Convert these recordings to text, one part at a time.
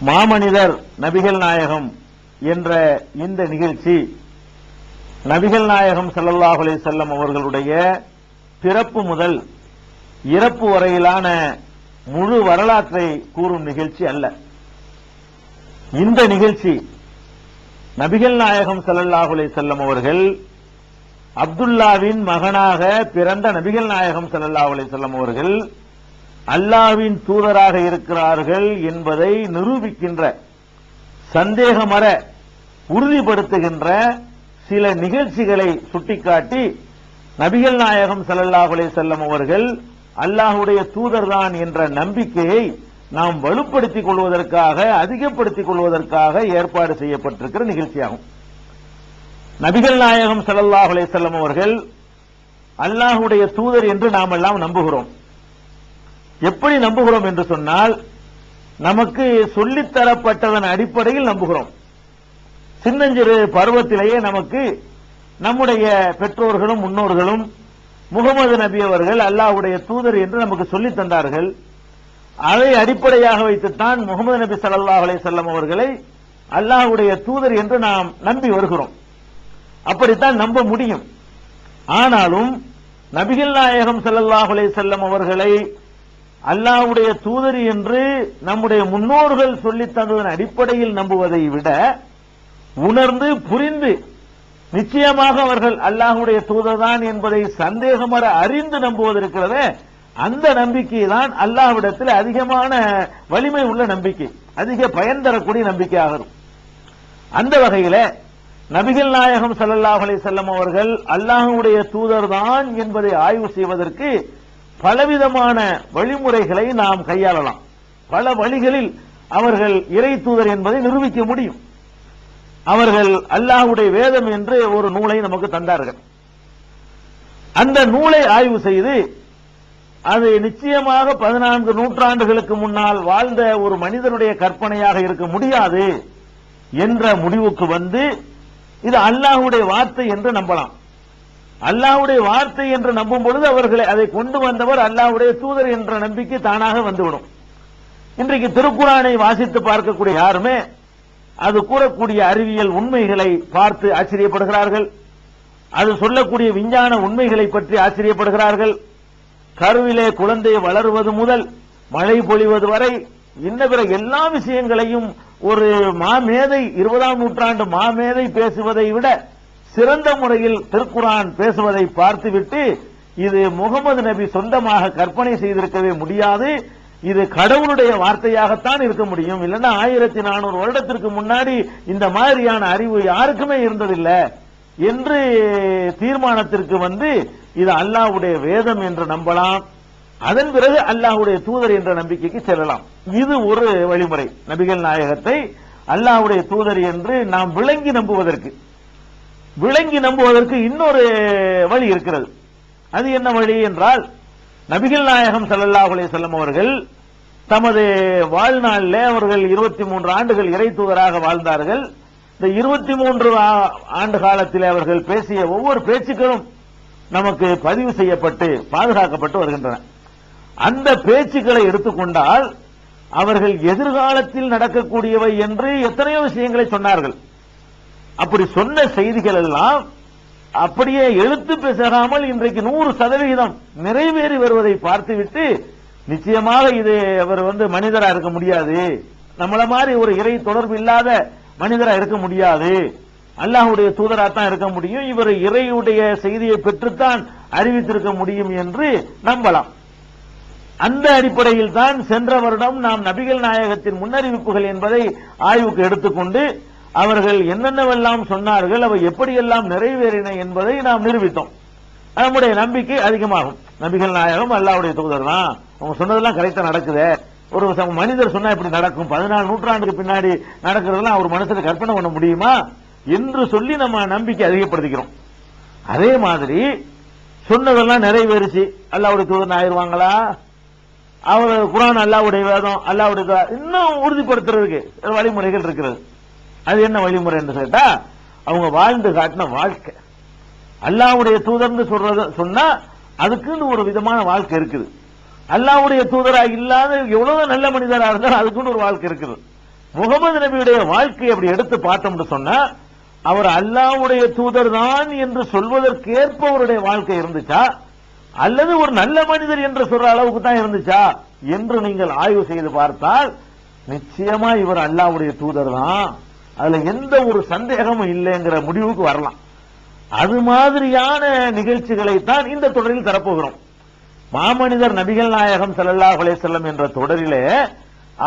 மாமனிதர் நபிகள் நாயகம் என்ற இந்த நிகழ்ச்சி நபிகள் நாயகம் ஸல்லல்லாஹு அலைஹி வஸல்லம் அவர்களுடைய பிறப்பு முதல் இறப்பு வரையிலான முழு வரலாற்றை கூறும் நிகழ்ச்சி அல்ல. இந்த நிகழ்ச்சி நபிகள் நாயகம் ஸல்லல்லாஹு அலைஹி வஸல்லம் அவர்கள் அப்துல்லாவின் மகனாக பிறந்த நபிகள் நாயகம் ஸல்லல்லாஹு அலைஹி வஸல்லம் அவர்கள் அல்லாஹ்வின் தூதராக இருக்கிறார்கள் என்பதை நிரூபிக்கின்ற, சந்தேகமற உறுதிப்படுத்துகின்ற சில நிகழ்ச்சிகளை சுட்டிக்காட்டி நபிகள் நாயகம் ஸல்லல்லாஹு அலைஹி வஸல்லம் அவர்கள் அல்லாஹ்வுடைய தூதர்தான் என்ற நம்பிக்கையை நாம் வலுப்படுத்திக் கொள்வதற்காக, அதிகப்படுத்திக் கொள்வதற்காக ஏற்பாடு செய்யப்பட்டிருக்கிற நிகழ்ச்சியாகும். நபிகள் நாயகம் ஸல்லல்லாஹு அலைஹி வஸல்லம் அவர்கள் அல்லாஹ்வுடைய தூதர் என்று நாம் எல்லாம் நம்புகிறோம். எப்படி நம்புகிறோம் என்று சொன்னால், நமக்கு சொல்லித்தரப்பட்டதன் அடிப்படையில் நம்புகிறோம். சின்னஞ்சிறு பருவத்திலேயே நமக்கு நம்முடைய பெற்றோர்களும் முன்னோர்களும் முகமது நபி அவர்கள் அல்லாஹ்வுடைய தூதர் என்று நமக்கு சொல்லித் தந்தார்கள். அதை அடிப்படையாக வைத்துத்தான் முகமது நபி ஸல்லல்லாஹு அலைஹி வஸல்லம் அவர்களை அல்லாஹ்வுடைய தூதர் என்று நாம் நம்பி வருகிறோம். அப்படித்தான் நம்ப முடியும். ஆனாலும் நபிகள் நாயகம் ஸல்லல்லாஹு அலைஹி வஸல்லம் அவர்களை அல்லாஹ்வுடைய தூதர் என்று நம்முடைய முன்னோர்கள் சொல்லித் தந்ததன் அடிப்படையில் நம்புவதை விட, உணர்ந்து புரிந்து நிச்சயமாக அவர்கள் அல்லாஹ்வுடைய தூதர்தான் என்பதை சந்தேகமற அறிந்து நம்புவது இருக்கிறதே, அந்த நம்பிக்கை தான் அல்லாஹ்விடத்தில் அதிகமான வலிமை உள்ள நம்பிக்கை, அதிக பயன் தரக்கூடிய நம்பிக்கையாகும். அந்த வகையில நபிகள் நாயகம் ஸல்லல்லாஹு அலைஹி வஸல்லம் அவர்கள் அல்லாஹ்வுடைய தூதர்தான் என்பதை ஆய்வு செய்வதற்கு பலவிதமான வழிமுறைகளை நாம் கையாளலாம். பல வழிகளில் அவர்கள் இறை தூதர் என்பதை நிரூபிக்க முடியும். அவர்கள் அல்லாஹ்வுடைய வேதம் என்று ஒரு நூலை நமக்கு தந்தார்கள். அந்த நூலை ஆய்வு செய்து அது நிச்சயமாக 14 நூற்றாண்டுகளுக்கு முன்னால் வாழ்ந்த ஒரு மனிதனுடைய கற்பனையாக இருக்க முடியாது என்ற முடிவுக்கு வந்து, இது அல்லாஹ்வுடைய வார்த்தை என்று நம்பலாம். அல்லாஹ்வுடைய வார்த்தை என்று நம்பும் பொழுது அவர்களை அதை கொண்டு வந்தவர் அல்லாஹ்வுடைய தூதர் என்ற நம்பிக்கை தானாக வந்துவிடும். இன்றைக்கு திருக்குர்ஆனை வாசித்து பார்க்கக்கூடிய யாருமே அது கூறக்கூடிய அறிவியல் உண்மைகளை பார்த்து ஆச்சரியப்படுகிறார்கள். அது சொல்லக்கூடிய விஞ்ஞான உண்மைகளை பற்றி ஆச்சரியப்படுகிறார்கள். கருவிலே குழந்தை வளருவது முதல் மழை பொழிவது வரை இன்ன பிற எல்லா விஷயங்களையும் ஒரு மாமேதை, 20ஆம் நூற்றாண்டு மாமேதை பேசுவதை விட சிறந்த முறையில் திருக்குர்ஆன் பேசுவதை பார்த்துவிட்டு, இது முகமது நபி சொந்தமாக கற்பனை செய்திருக்கவே முடியாது, இது கடவுளுடைய வார்த்தையாகத்தான் இருக்க முடியும், இல்லைன்னா 1400 வருடத்திற்கு முன்னாடி இந்த மாதிரியான அறிவு யாருக்குமே இருந்ததில்லை என்று தீர்மானத்திற்கு வந்து இது அல்லாஹ்வுடைய வேதம் என்று நம்பலாம். அதன் பிறகு அல்லாஹ்வுடைய தூதர் என்ற நம்பிக்கைக்கு செல்லலாம். இது ஒரு வழிமுறை. நபிகள் நாயகத்தை அல்லாஹ்வுடைய தூதர் என்று நாம் விளங்கி நம்புவதற்கு இன்னொரு வழி இருக்கிறது. அது என்ன வழி என்றால், நபிகள் நாயகம் ஸல்லல்லாஹு அலைஹி வஸல்லம் அவர்கள் தமது வாழ்நாளிலே அவர்கள் 23 ஆண்டுகள் இறை தூதராக வாழ்ந்தார்கள். இந்த 23 ஆண்டு காலத்தில் அவர்கள் பேசிய ஒவ்வொரு பேச்சுக்களும் நமக்கு பதிவு செய்யப்பட்டு பாதுகாக்கப்பட்டு வருகின்றன. அந்த பேச்சுக்களை எடுத்துக்கொண்டால் அவர்கள் எதிர்காலத்தில் நடக்கக்கூடியவை என்று எத்தனையோ விஷயங்களை சொன்னார்கள். அப்படி சொன்ன செய்திகள் எல்லாம் அப்படியே எழுத்து பேசாமல் இன்றைக்கு 100% நிறைவேறி வருவதை பார்த்துவிட்டு, நிச்சயமாக இது அவர் மனிதரா இருக்க முடியாது, நம்மள மாதிரி ஒரு இறை தொடர்பு இல்லாத மனிதரா இருக்க முடியாது, அல்லாஹ்வுடைய தூதராத்தான் இருக்க முடியும், இவர் இறையுடைய செய்தியை பெற்றுத்தான் அறிவித்திருக்க முடியும் என்று நம்பலாம். அந்த அடிப்படையில் தான் சென்ற வருடம் நாம் நபிகள் நாயகத்தின் முன்னறிவிப்புகள் என்பதை ஆய்வுக்கு எடுத்துக்கொண்டு அவர்கள் என்னென்னவெல்லாம் சொன்னார்கள், அவை எப்படியெல்லாம் நிறைவேறின என்பதை நாம் நிரூபித்தோம். நம்முடைய நம்பிக்கை அதிகமாகும். நபிகள் நாயகம் அல்லாஹ்வுடைய தூதர் தான், அவங்க சொன்னதெல்லாம் கரெக்டா நடக்குது, ஒரு மனிதர் சொன்னா இப்படி நடக்கும், 14 நூற்றாண்டுக்கு பின்னாடி நடக்கிறதெல்லாம் ஒரு மனுஷனுக்கு கற்பனை பண்ண முடியுமா என்று சொல்லி நம்ம நம்பிக்கை அதிகப்படுத்திக்கிறோம். அதே மாதிரி சொன்னதெல்லாம் நிறைவேறிச்சு, அல்லாஹ்வுடைய தூதர் ஆயிருவாங்களா, அவர் குர்ஆன் அல்லாஹ்வுடைய வேதம், அல்லாஹ்வுடைய இன்னும் உறுதிப்படுத்துறதுக்கு வழிமுறைகள் இருக்கிறது. அது என்ன வழிமுறை என்று கேட்டா, அவங்க வாழ்ந்து காட்டின வாழ்க்கை. அல்லாஹ்வுடைய தூதர்னு சொன்னா அதுக்குன்னு ஒரு விதமான வாழ்க்கை இருக்குது. அல்லாஹ்வுடைய தூதராக இல்லாத எவ்வளவு நல்ல மனிதராக இருந்தாலும் அதுக்குன்னு ஒரு வாழ்க்கை இருக்குது. முகமது நபியுடைய வாழ்க்கையை அப்படி எடுத்து பார்த்தோம்னு சொன்னா அவர் அல்லாஹ்வுடைய தூதர் தான் என்று சொல்வதற்கேற்ப அவருடைய வாழ்க்கை இருந்துச்சா அல்லது ஒரு நல்ல மனிதர் என்று சொல்ற அளவுக்கு தான் இருந்துச்சா என்று நீங்கள் ஆய்வு செய்து பார்த்தால் நிச்சயமா இவர் அல்லாஹ்வுடைய தூதர் தான், அதுல எந்த ஒரு சந்தேகமும் இல்லைங்கிற முடிவுக்கு வரலாம். அது மாதிரியான நிகழ்ச்சிகளை தான் இந்த தொடரில் தரப்போகிறோம். மாமனிதர் நபிகள் நாயகம் ஸல்லல்லாஹு அலைஹி வஸல்லம் என்ற தொடரிலே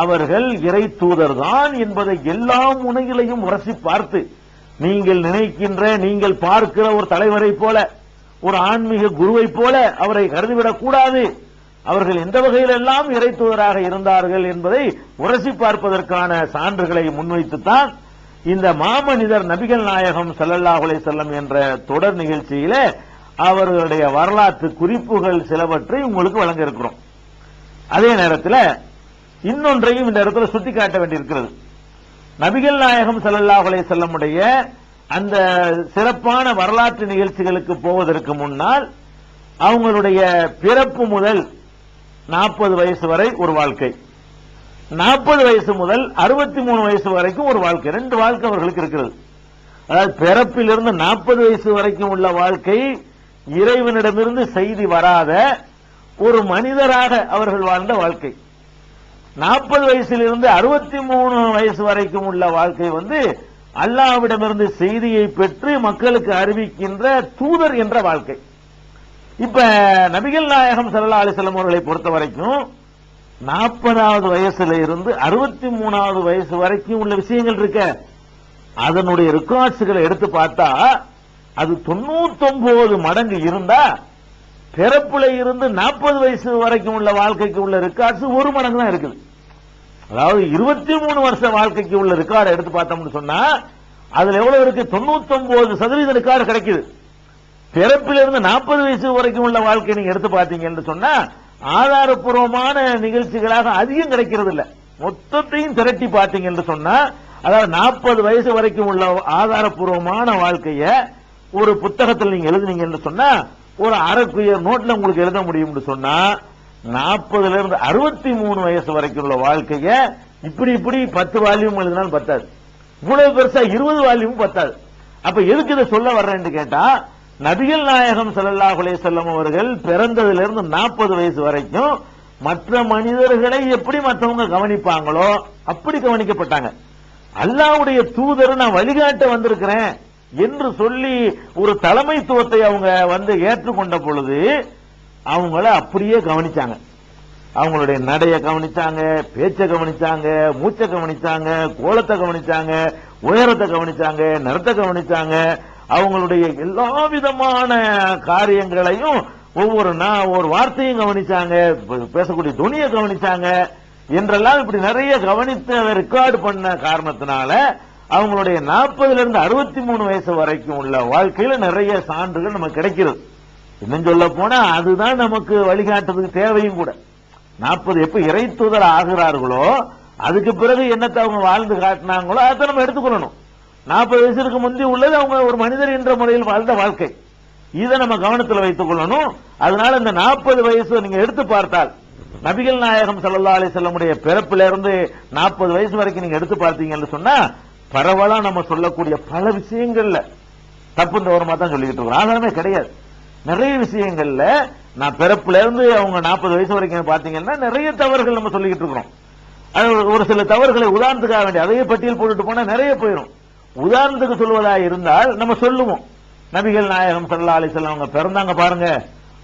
அவர்கள் இறை தூதர் தான் என்பதை எல்லா முனையிலையும் உரசி பார்த்து, நீங்கள் நினைக்கின்ற நீங்கள் பார்க்கிற ஒரு தலைவரை போல ஒரு ஆன்மீக குருவை போல அவரை கருதிவிடக் கூடாது, அவர்கள் எந்த வகையில் எல்லாம் இறை தூதராக இருந்தார்கள் என்பதை உரசி பார்ப்பதற்கான சான்றுகளை முன்வைத்துத்தான் இந்த மாமனிதர் நபிகள் நாயகம் ஸல்லல்லாஹு அலைஹி வஸல்லம் என்ற தொடர் நிகழ்ச்சியிலே அவர்களுடைய வரலாற்று குறிப்புகள் சிலவற்றை உங்களுக்கு வழங்க இருக்கிறோம். அதே நேரத்தில் இன்னொன்றையும் இந்த இடத்துல சுட்டிக்காட்ட வேண்டியிருக்கிறது. நபிகள் நாயகம் ஸல்லல்லாஹு அலைஹி வஸல்லம் உடைய அந்த சிறப்பான வரலாற்று நிகழ்ச்சிகளுக்கு போவதற்கு முன்னால் அவங்களுடைய பிறப்பு முதல் 40 வயசு வரை ஒரு வாழ்க்கை, 40 வயசு முதல் 63 வயசு வரைக்கும் ஒரு வாழ்க்கை, 2 வாழ்க்கை அவர்களுக்கு இருக்கிறது. அதாவது பிறப்பிலிருந்து 40 வயசு வரைக்கும் உள்ள வாழ்க்கை இறைவனிடமிருந்து செய்தி வராத ஒரு மனிதராக அவர்கள் வாழ்ந்த வாழ்க்கை. 40 வயசிலிருந்து 63 வயசு வரைக்கும் உள்ள வாழ்க்கை அல்லாஹ்விடமிருந்து செய்தியை பெற்று மக்களுக்கு அறிவிக்கின்ற தூதர் என்ற வாழ்க்கை. இப்ப நபிகள் நாயகம் ஸல்லல்லாஹு அலைஹி வஸல்லம் அவர்களை பொறுத்த வரைக்கும் 40வது வயசுல இருந்து 63வது வயசு வரைக்கும் உள்ள விஷயங்கள் இருக்க, அதனுடைய ரெக்கார்ட்ஸ்களை எடுத்து பார்த்தா அது 99 மடங்கு இருந்தா பிறப்புல இருந்து 40 வயசு வரைக்கும் உள்ள வாழ்க்கைக்கு உள்ள ரெக்கார்ட்ஸ் 1 மடங்கு தான் இருக்குது. அதாவது 23 வருஷ வாழ்க்கைக்கு உள்ள ரெக்கார்டு எடுத்து பார்த்தோம்னு சொன்னா அதுல எவ்வளவு இருக்கு? 99% ரெக்கார்டு கிடைக்குது. பிறப்பிலிருந்து 40 வயசு வரைக்கும் உள்ள வாழ்க்கை நீங்க எடுத்து பார்த்தீங்கன்னு சொன்னா ஆதாரப்பூர்வமான நிகழ்ச்சிகளாக அதிகம் கிடைக்கிறது இல்ல. மொத்தத்தையும் திரட்டி பார்த்தீங்கன்னு சொன்னா அதாவது 40 வயசு வரைக்கும் உள்ள ஆதாரப்பூர்வமான வாழ்க்கைய ஒரு புத்தகத்தில் நீங்க எழுதுனீங்கன்னு சொன்னா ஒரு அரைக்குயர் நோட்ல உங்களுக்கு எழுத முடியும்னு சொன்னா 40ல இருந்து 63 வயசு வரைக்கும் உள்ள வாழ்க்கைய இப்படி 10 வால்யூம் எழுதினாலும் பத்தாது, இவ்வளவு பெருசா 20 வால்யூம் பத்தாது. அப்ப எதுக்கு இதை சொல்ல வர்றேன்னு கேட்டா, நபிகள் நாயகம் ஸல்லல்லாஹு அலைஹி வஸல்லம் அவர்கள் பிறந்ததிலிருந்து 40 வயசு வரைக்கும் மற்ற மனிதர்களை எப்படி மற்றவங்க கவனிப்பாங்களோ அப்படி கவனிக்கப்பட்டாங்க. அல்லாஹ்வுடைய தூதர் நான் வழிகாட்ட வந்திருக்கிறேன் என்று சொல்லி ஒரு தலைமைத்துவத்தை அவங்க ஏற்றுக்கொண்ட பொழுது அவங்கள அப்படியே கவனிச்சாங்க. அவங்களுடைய நடைய கவனிச்சாங்க, பேச்சை கவனிச்சாங்க, மூச்சை கவனிச்சாங்க, கோலத்தை கவனிச்சாங்க, உயரத்தை கவனிச்சாங்க, நிறத்தை கவனிச்சாங்க, அவங்களுடைய எல்லா விதமான காரியங்களையும் ஒவ்வொரு வார்த்தையும் கவனிச்சாங்க, பேசக்கூடிய துணியை கவனிச்சாங்க என்றெல்லாம் இப்படி நிறைய கவனித்து அதை ரெக்கார்டு பண்ண காரணத்தினால அவங்களுடைய 40ல இருந்து 63 வயசு வரைக்கும் உள்ள வாழ்க்கையில நிறைய சான்றுகள் நமக்கு கிடைக்கிறது. இன்னும் சொல்ல போனா அதுதான் நமக்கு வழிகாட்டுறதுக்கு தேவையும் கூட. 40 எப்ப இறை தூதர் ஆகிறார்களோ அதுக்கு பிறகு என்னத்தை அவங்க வாழ்ந்து காட்டினாங்களோ அதை நம்ம எடுத்துக்கொள்ளணும். 40 வயசுக்கு முந்தி உள்ளது அவங்க ஒரு மனிதர் என்ற முறையில் வாழ்ந்த வாழ்க்கை, இதை நம்ம கவனத்தில் வைத்துக் கொள்ளணும். அதனால இந்த 40 வயசு நீங்க எடுத்து பார்த்தால் நபிகள் நாயகம் ஸல்லல்லாஹு அலைஹி வஸல்லம் உடைய பிறப்பில இருந்து 40 வயசு வரைக்கும் நீங்க எடுத்து பார்த்தீங்கன்னு சொன்னா பரவலா நம்ம சொல்லக்கூடிய பல விஷயங்கள்ல தப்பு தவறுமா தான் சொல்லிக்கிட்டு இருக்கோம், ஆதாரமே கிடையாது. நிறைய விஷயங்கள்ல நான் பிறப்புல இருந்து அவங்க 40 வயசு வரைக்கும் பாத்தீங்கன்னா நிறைய தவறுகள் நம்ம சொல்லிக்கிட்டு இருக்கிறோம். ஒரு சில தவறுகளை உதாரணத்துக்காக வேண்டிய அதையே பட்டியல் போட்டுட்டு போனா நிறைய போயிடும். உதாரணத்துக்கு சொல்வதா இருந்தால் நம்ம சொல்லுவோம், நபிகள் நாயகம் ஸல்லல்லாஹு அலைஹி வஸல்லம் அவங்க பிறந்தாங்க பாருங்க,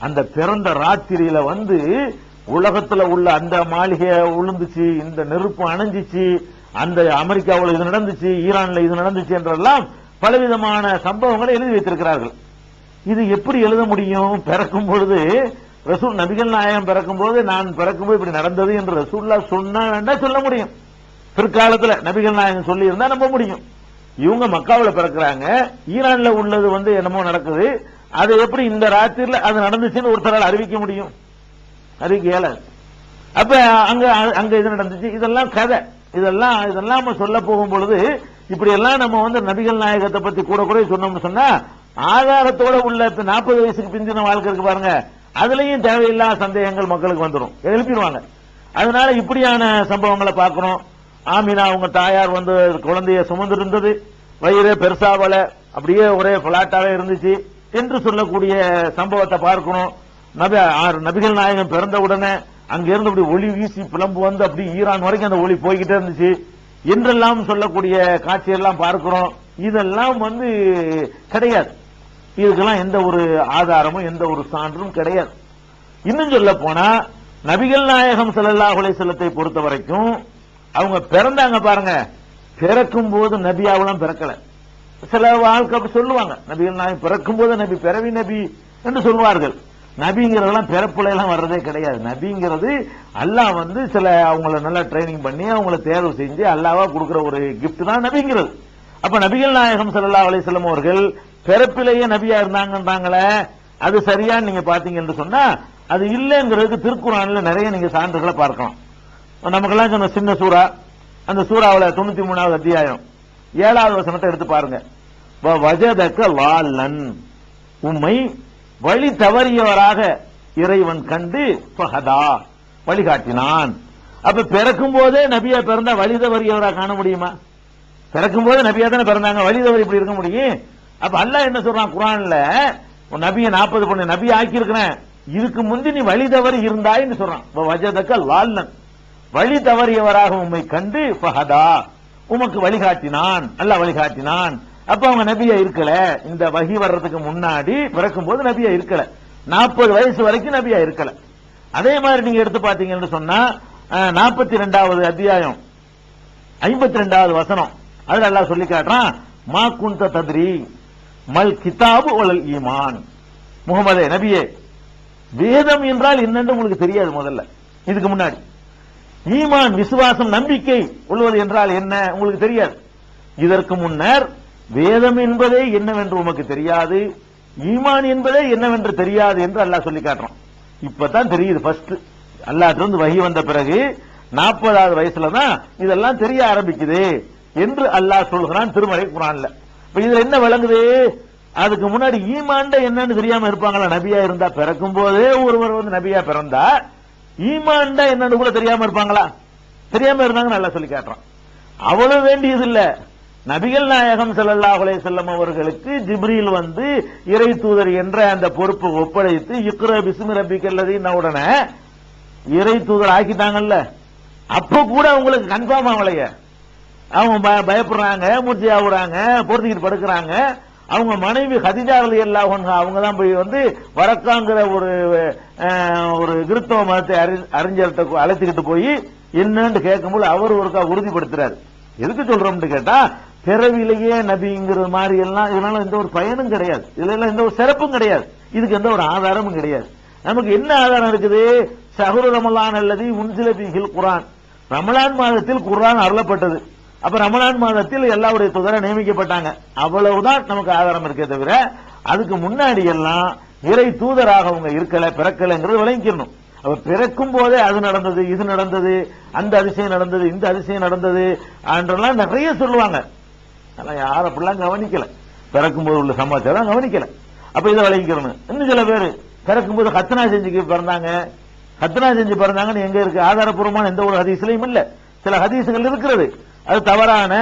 அந்த பிறந்த ராத்திரியில உலகத்துல உள்ள அந்த மாளிகை உளுந்துச்சு, இந்த நெருப்பு அணைஞ்சிச்சு, அந்த அமெரிக்காவில் இது நடந்துச்சு, ஈரான்ல இது நடந்துச்சு என்றெல்லாம் பலவிதமான சம்பவங்களை எழுதி வைத்திருக்கிறார்கள். இது எப்படி எழுத முடியும்? பிறக்கும் பொழுது ரசூல் நபிகள் நாயகம் பிறக்கும் போது நான் பிறக்கும்போது இப்படி நடந்தது என்று ரசூல்லா சொன்னா வேண்டாம் சொல்ல முடியும். பிற்காலத்துல நபிகள் நாயகம் சொல்லி இருந்தா நம்ப முடியும். இவங்க மக்காவில் பிறக்கிறாங்க, ஈரான்ல உள்ளது என்னமோ நடக்குது, அது எப்படி இந்த ராத்திரில அது நடந்துச்சுன்னு ஒருத்தரால் அறிவிக்க முடியும்? அறிவிக்க இயலாது. அப்ப அங்க இது நடந்துச்சு, இதெல்லாம் கதை, இதெல்லாம் நம்ம சொல்ல போகும் பொழுது இப்படி எல்லாம் நம்ம நபிகள் நாயகத்தை பத்தி கூட சொன்னோம்னு சொன்னா ஆதாரத்தோட உள்ள 40 வயசுக்கு பிந்தின வாழ்க்கை இருக்கு பாருங்க, அதுலயும் தேவையில்லாத சந்தேகங்கள் மக்களுக்கு வந்துடும், எழுப்பிடுவாங்க. அதனால இப்படியான சம்பவங்களை பார்க்கிறோம். ஆமினா அவங்க தாயார் வந்து குழந்தைய சுமந்து இருந்தது, வயிறு பெருசாவல, அப்படியே ஒரே பிளாட்டாவே இருந்துச்சு என்று சொல்லக்கூடிய சம்பவத்தை பார்க்கணும். நபிகள் நாயகம் பிறந்த உடனே அங்கிருந்து அப்படி ஒளி வீசி பிளம்பு வந்து அப்படி ஈரான் வரைக்கும் அந்த ஒளி போய்கிட்டே இருந்துச்சு என்றெல்லாம் சொல்லக்கூடிய காட்சியெல்லாம் பார்க்கிறோம். இதெல்லாம் வந்து கிடையாது. இதுக்கெல்லாம் எந்த ஒரு ஆதாரமும் எந்த ஒரு சான்றும் கிடையாது. இன்னும் சொல்ல போனா நபிகள் நாயகம் ஸல்லல்லாஹு அலைஹி வஸல்லத்தை பொறுத்த வரைக்கும் அவங்க பிறந்தாங்க பாருங்க, பிறக்கும் போது நபியாவெல்லாம் பிறக்கல. சில வாழ்க்கை சொல்லுவாங்க, நபிகள் நாயகம் பிறக்கும் போது நபி, பிறவி நபி என்று சொல்வார்கள். நபிங்கிறதெல்லாம் பிறப்புல எல்லாம் வர்றதே கிடையாது. நபிங்கிறது அல்லாஹ் வந்து சில அவங்கள நல்லா ட்ரைனிங் பண்ணி அவங்கள தேர்வு செஞ்சு அல்லாஹ்வா கொடுக்கிற ஒரு கிஃப்ட் தான் நபிங்கிறது. அப்ப நபிகள் நாயகம் ஸல்லல்லாஹு அலைஹி வஸல்லம் அவர்கள் பிறப்பிலேயே நபியா இருந்தாங்கன்றாங்களே, அது சரியான்னு நீங்க பாத்தீங்க என்று சொன்னா அது இல்லைங்கிறதுக்கு திருக்குர்ஆன்ல நிறைய நீங்க சான்றுகளை பார்க்கலாம். நமக்கெல்லாம் சொன்ன சின்ன சூரா, அந்த சூறாவுல 93வது அத்தியாயம் 7வது வசனத்தை எடுத்து பாருங்க. வஜதக லால்லன், உம்மை வழி தவறியவராக இறைவன் கண்டு ஃபஹதா, வழிகாட்டினான். அப்ப பிறக்கும் போதே நபியா பிறந்தா வழி தவறியவராக காண முடியுமா? பிறக்கும் போது நபியா தானே பிறந்தாங்க, வழி தவறி இப்படி இருக்க முடியும்? அப்ப அல்லாஹ் என்ன சொல்றான் குர்ஆன்ல, நபியை 40 பொண்ணு நபி ஆக்கி இருக்கிறேன், இதுக்கு முந்தி நீ வழி தவறி இருந்தாய்ன்னு சொல்றான். வஜதக லால்லன், வழி தவறியவராக உம்மை கண்டு ஃபஹதா, உமக்கு வழிகாட்டினான், அல்லாஹ் வழிகாட்டினான். அப்ப அவங்க நபியா இருக்கல, இந்த வஹி வர்றதுக்கு முன்னாடி பிறக்கும் போது நபியா இருக்கல, 40 வயசு வரைக்கும் நபியா இருக்கல. அதே மாதிரி நீங்க எடுத்து பாத்தீங்கன்னு சொன்னா 42வது அத்தியாயம் 52வது வசனம், அதுல அல்லாஹ் சொல்லி காட்டுறான், மா குன்த தத்ரி மல் கிதாபு வலல் ஈமான், முகமதே நபியே வேதம் என்றால் என்னன்னு உங்களுக்கு தெரியாது. முதல்ல இதுக்கு முன்னாடி ஈமான் விசுவாசம் நம்பிக்கை உள்ளது என்றால் என்ன உங்களுக்கு தெரியாது. இதற்கு முன்னர் வேதம் என்பதே என்னவென்று உமக்கு தெரியாது, ஈமான் என்பதே என்னவென்று தெரியாது என்று அல்லாஹ் சொல்லி காட்டுறான். இப்பதான் தெரியுது. ஃபர்ஸ்ட் அல்லாஹ்விலிருந்து வஹி வந்த பிறகு 40வது வயசுல தான் இதெல்லாம் தெரிய ஆரம்பிக்குது என்று அல்லாஹ் சொல்கிறான் திருமறை குர்ஆன்ல. இப்ப இதுல என்ன விளங்குது? அதுக்கு முன்னாடி ஈமான்ட என்னன்னு தெரியாம இருப்பாங்களா? நபியா இருந்தா பிறக்கும் போதே ஒருவர் வந்து நபியா பிறந்தா ஈமான்டா என்னன்னு கூட தெரியாம இருப்பாங்களா? தெரியாம இருந்தாங்கன்னு அல்லாஹ் சொல்லி காட்டுறான். அவ்வளவு வேண்டியது இல்ல. நபிகள் நாயகம் ஸல்லல்லாஹு அலைஹி வஸல்லம் அவர்களுக்கு ஜிப்ரீல் வந்து இறை தூதர் என்ற அந்த பொறுப்பு ஒப்படைத்து இக்ரா பிஸ்மி ரப்பிக்கல்லதீன உடனே இறை தூதர் ஆக்கிட்டாங்கல்ல, அப்ப கூட அவங்களுக்கு கன்ஃபார்ம் ஆகலையே. அவங்க பயப்படுறாங்க, மூர்ச்சி ஆகுறாங்க, பொறுத்துக்கிட்டு படுக்கிறாங்க. அவங்க மனைவி ஹதீஜா ரலியல்லாஹு அன்ஹா அவங்க தான் போய் வந்து வரக்காங்கிற ஒரு கிறிஸ்தவ மதத்தை அறிஞர்கிட்ட அழைத்துக்கிட்டு போய் என்னன்னு கேட்கும்போது அவர் ஒருக்கா உறுதிப்படுத்துறாரு. எதுக்கு சொல்றோம்னு கேட்டா, பிறவிலேயே நபிங்கிற மாதிரி எல்லாம் இதனால எந்த ஒரு பயனும் கிடையாது, இதுல எல்லாம் எந்த ஒரு சிறப்பும் கிடையாது, இதுக்கு எந்த ஒரு ஆதாரமும் கிடையாது. நமக்கு என்ன ஆதாரம் இருக்குது? ஷஹ்ரு ரமலான் அல்லது உன்சில ஃபீஹில் குர்ஆன், ரமலான் மாதத்தில் குர்ஆன் அருளப்பட்டது. அப்ப ரமலான் மாதத்தில் எல்லாருடைய தூதரை நியமிக்கப்பட்டாங்க. அவ்வளவுதான் நமக்கு ஆதாரம் இருக்கே தவிர அதுக்கு முன்னாடி எல்லாம் இறை தூதராக அவங்க இருக்கல, பிறக்கலைங்கிறது விளங்கிக்கணும். அப்ப பிறக்கும் போதே அது நடந்தது, இது நடந்தது, அந்த அதிசயம் நடந்தது, இந்த அதிசயம் நடந்தது என்றெல்லாம் நிறைய சொல்லுவாங்க. அதெல்லாம் யாரும் அப்படிலாம் கவனிக்கல, பிறக்கும் போது உள்ள சமாச்சாரம் கவனிக்கல. அப்ப இதை விளங்கிக்கணும். இன்னும் சில பேர் பிறக்கும் போது கத்னா செஞ்சு பிறந்தாங்க, கத்னா செஞ்சு பிறந்தாங்கன்னு எங்க இருக்கு? ஆதாரப்பூர்வமான எந்த ஒரு ஹதீஸ்லயும் இல்ல. சில ஹதீசுகள் இருக்கிறது, அது தவறான,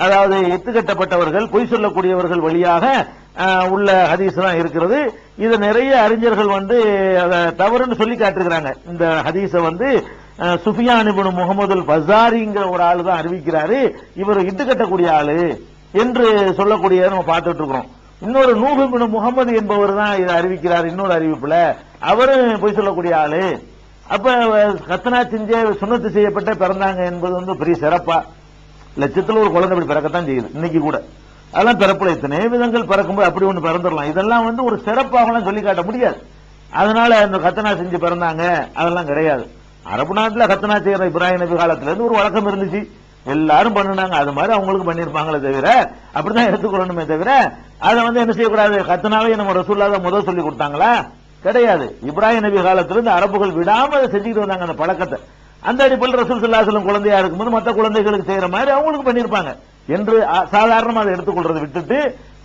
அதாவது எத்துக்கட்டப்பட்டவர்கள், பொய் சொல்லக்கூடியவர்கள் வழியாக உள்ள ஹதீஸ் தான் இருக்கிறது. இது நிறைய அறிஞர்கள் வந்து தவறுன்னு சொல்லி காட்டுகிறாங்க. இந்த ஹதீஸை வந்து சுஃபியான் இப்னு முஹம்மது அல் ஃபஸாரிங்கிற ஒரு ஆளு தான் அறிவிக்கிறாரு, இவர் இட்டுக்கட்டக்கூடிய ஆளு என்று சொல்லக்கூடிய நம்ம பார்த்துட்டு இருக்கிறோம். இன்னொரு நூஹ் இப்னு முஹம்மது என்பவர் தான் இதை அறிவிக்கிறார் இன்னொரு அறிவிப்புல, அவரும் பொய் சொல்லக்கூடிய ஆளு. அப்ப கத்னா செஞ்ச சுன்னத்து செய்யப்பட்ட பிறந்தாங்க என்பது வந்து பெரிய சிறப்பா? லட்சத்துல ஒரு குழந்தை அப்படி பிறக்கத்தான் செய்யுது இன்னைக்கு கூட. அதெல்லாம் பிறப்புல எத்தனை விதங்கள் பிறக்கும்போது அப்படி ஒண்ணு பிறந்துடலாம். இதெல்லாம் வந்து ஒரு சிறப்பாகலாம் சொல்லி காட்ட முடியாது. அதனால அந்த கத்தனா செஞ்சு பிறந்தாங்க அதெல்லாம் கிடையாது. அரபு நாட்டுல கத்தனா செய்யற இப்ராஹிம் நபி காலத்துல இருந்து ஒரு வழக்கம் இருந்துச்சு, எல்லாரும் பண்ணினாங்க. அது மாதிரி அவங்களுக்கு பண்ணிருப்பாங்களே தவிர அப்படிதான் எடுத்துக்கொள்ளணுமே தவிர அதை வந்து என்ன செய்யக்கூடாது, கத்தனாவே நம்ம ரசூலுல்லாஹ் தான் முதல் சொல்லி கொடுத்தாங்களா? கிடையாது. இப்ராஹிம் நபி காலத்திலிருந்து அரபுகள் விடாம அதை செஞ்சுக்கிட்டு வந்தாங்க அந்த பழக்கத்தை. அந்த அடிப்படையில் ரசூல் ஸல்லல்லாஹு அலைஹி வஸல்லம் குழந்தையா இருக்கும்போது மற்ற குழந்தைகளுக்கு செய்யற மாதிரி அவங்களுக்கு பண்ணிருப்பாங்க என்று சாதாரணமா அதை எடுத்துக்கொள்றதை விட்டுட்டு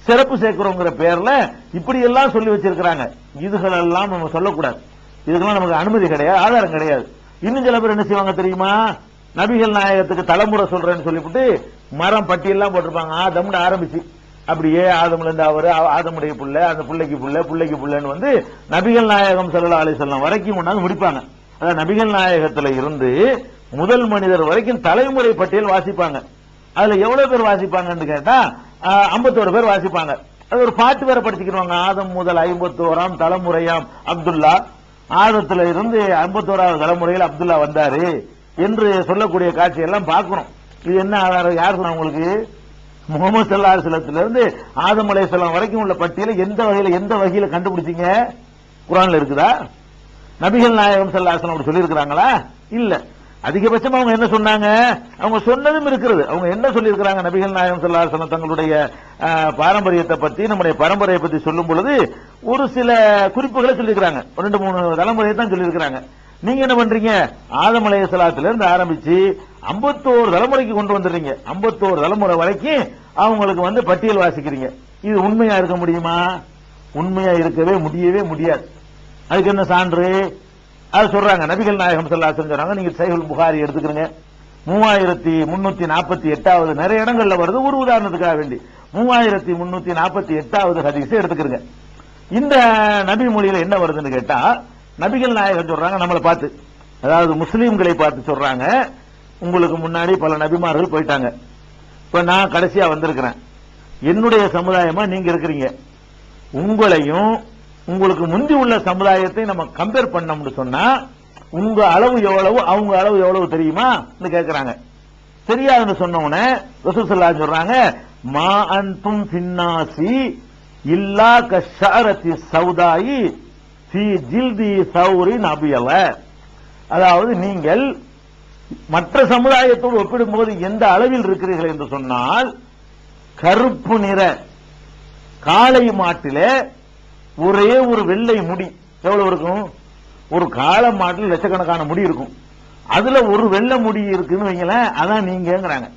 சிறப்பு சேர்க்கிறோங்கிற பேர்ல இப்படி எல்லாம் சொல்லி வச்சிருக்கிறாங்க. இதுகளெல்லாம் நம்ம சொல்லக்கூடாது, இதுக்கெல்லாம் நமக்கு அனுமதி கிடையாது, ஆதாரம் கிடையாது. இன்னும் சில பேர் என்ன செய்வாங்க தெரியுமா? நபிகள் நாயகத்துக்கு தலைமுறை சொல்றேன்னு சொல்லிவிட்டு மரம் பட்டியெல்லாம் போட்டிருப்பாங்க. ஆதம்னு ஆரம்பிச்சு அப்படியே ஆதம்ல இருந்து அவரு, ஆதமுடைய புள்ள, அந்த பிள்ளைக்கு புள்ளன்னு வந்து நபிகள் நாயகம் ஸல்லல்லாஹு அலைஹி வஸல்லம் வரைக்கும் கொண்டாந்து முடிப்பாங்க. அதாவது நபிகள் நாயகத்துல இருந்து முதல் மனிதர் வரைக்கும் தலைமுறை பட்டியல் வாசிப்பாங்க. அதுல எவ்வளவு பேர் வாசிப்பாங்கன்னு கேட்டா 51 பேர் வாசிப்பாங்க. அது ஒரு பாட்டு வேற படிச்சுக்கிடுவாங்க. ஆதம் முதல் 51ஆம் தலைமுறையாம் அப்துல்லா, ஆதத்துல இருந்து 51வது தலைமுறையில் அப்துல்லா வந்தாரு என்று சொல்லக்கூடிய காட்சி எல்லாம் பார்க்கிறோம். இது என்ன ஆதாரம்? யார் சொன்னா உங்களுக்கு? முகமது ஸல்லல்லாஹு அலைஹி வஸல்லத்துல இருந்து ஆதம் அலைஹிஸ்ஸலாம் வரைக்கும் உள்ள பட்டியலை எந்த வகையில கண்டுபிடிச்சீங்க? குர்ஆன்ல இருக்குதா? நபிகள் நாயகம் ஸல்லல்லாஹு அலைஹி வஸல்லம் சொல்லி இருக்கிறாங்களா? இல்ல. அதிகபட்சம் அவங்க என்ன சொன்னாங்க? அவங்க சொன்னதும் இருக்கிறது. அவங்க என்ன சொல்லி இருக்கிறாங்க? நபிகள் நாயகம் ஸல்லல்லாஹு அலைஹி வஸல்லம் தங்களுடைய பாரம்பரியத்தை பத்தி, நம்முடைய பரம்பரையை பத்தி சொல்லும் பொழுது ஒரு சில குறிப்புகளை சொல்லியிருக்கிறாங்க. 2-3 தலைமுறையை தான் சொல்லியிருக்கிறாங்க. நீங்க என்ன பண்றீங்க? ஆதம் அலைஹிஸ்ஸலாத்துல இருந்து ஆரம்பிச்சு 51 தலைமுறைக்கு கொண்டு வந்துடுறீங்க. 51 தலைமுறை வரைக்கும் அவங்களுக்கு வந்து பட்டியல் வாசிக்கிறீங்க. இது உண்மையா இருக்க முடியுமா? உண்மையா இருக்கவே முடியாது. அதுக்கு என்ன சான்று? அது சொல்றாங்க நபிகள் நாயகம் ஸல்லல்லாஹு அலைஹி வஸல்லம் சொல்றாங்க. நீங்க சஹீஹுல் புகாரி எடுத்துக்கிறீங்க, 3348வது நிறைய இடங்கள்ல வருது. ஒரு உதாரணத்துக்காக வேண்டி 3348வது ஹதீஸ் எடுத்துக்கிறீங்க. இந்த நபி மொழியில என்ன வருதுன்னு கேட்டா, நபிகள் நாயகம் சொல்றாங்க நம்மளை பார்த்து, அதாவது முஸ்லீம்களை பார்த்து சொல்றாங்க, உங்களுக்கு முன்னாடி பல நபிமார்கள் போயிட்டாங்க, இப்ப நான் கடைசியா வந்திருக்கிறேன், என்னுடைய சமுதாயமா நீங்க இருக்கிறீங்க, உங்களையும் உங்களுக்கு முந்தி உள்ள சமுதாயத்தை நம்ம கம்பேர் பண்ணோம்னு சொன்னா உங்க அளவு எவ்வளவு அவங்க அளவு எவ்வளவு தெரியுமா கேட்கிறாங்க. தெரியாதுன்னு சொன்ன உடனே ரசூல் ஸல்லல்லாஹு அலைஹி சொல்றாங்க, மா அன்தும் ஃபின்னாசி இல்லா கஷரத்தி சௌதாயி ஃபீ ஜில்தி சௌரின் அபியல. அதாவது நீங்கள் மற்ற சமுதாயத்தோடு ஒப்பிடும்போது எந்த அளவில் இருக்கிறீர்கள் என்று சொன்னால், கருப்பு நிற காளை மாட்டிலே ஒரே ஒரு வெள்ளை முடி எவ்வளவு இருக்கும்? ஒரு காளை மாட்டில் லட்சக்கணக்கான முடி இருக்கும், அதுல ஒரு வெள்ளை முடி இருக்குன்னு வைங்களேன், அதான் நீங்கிறாங்க.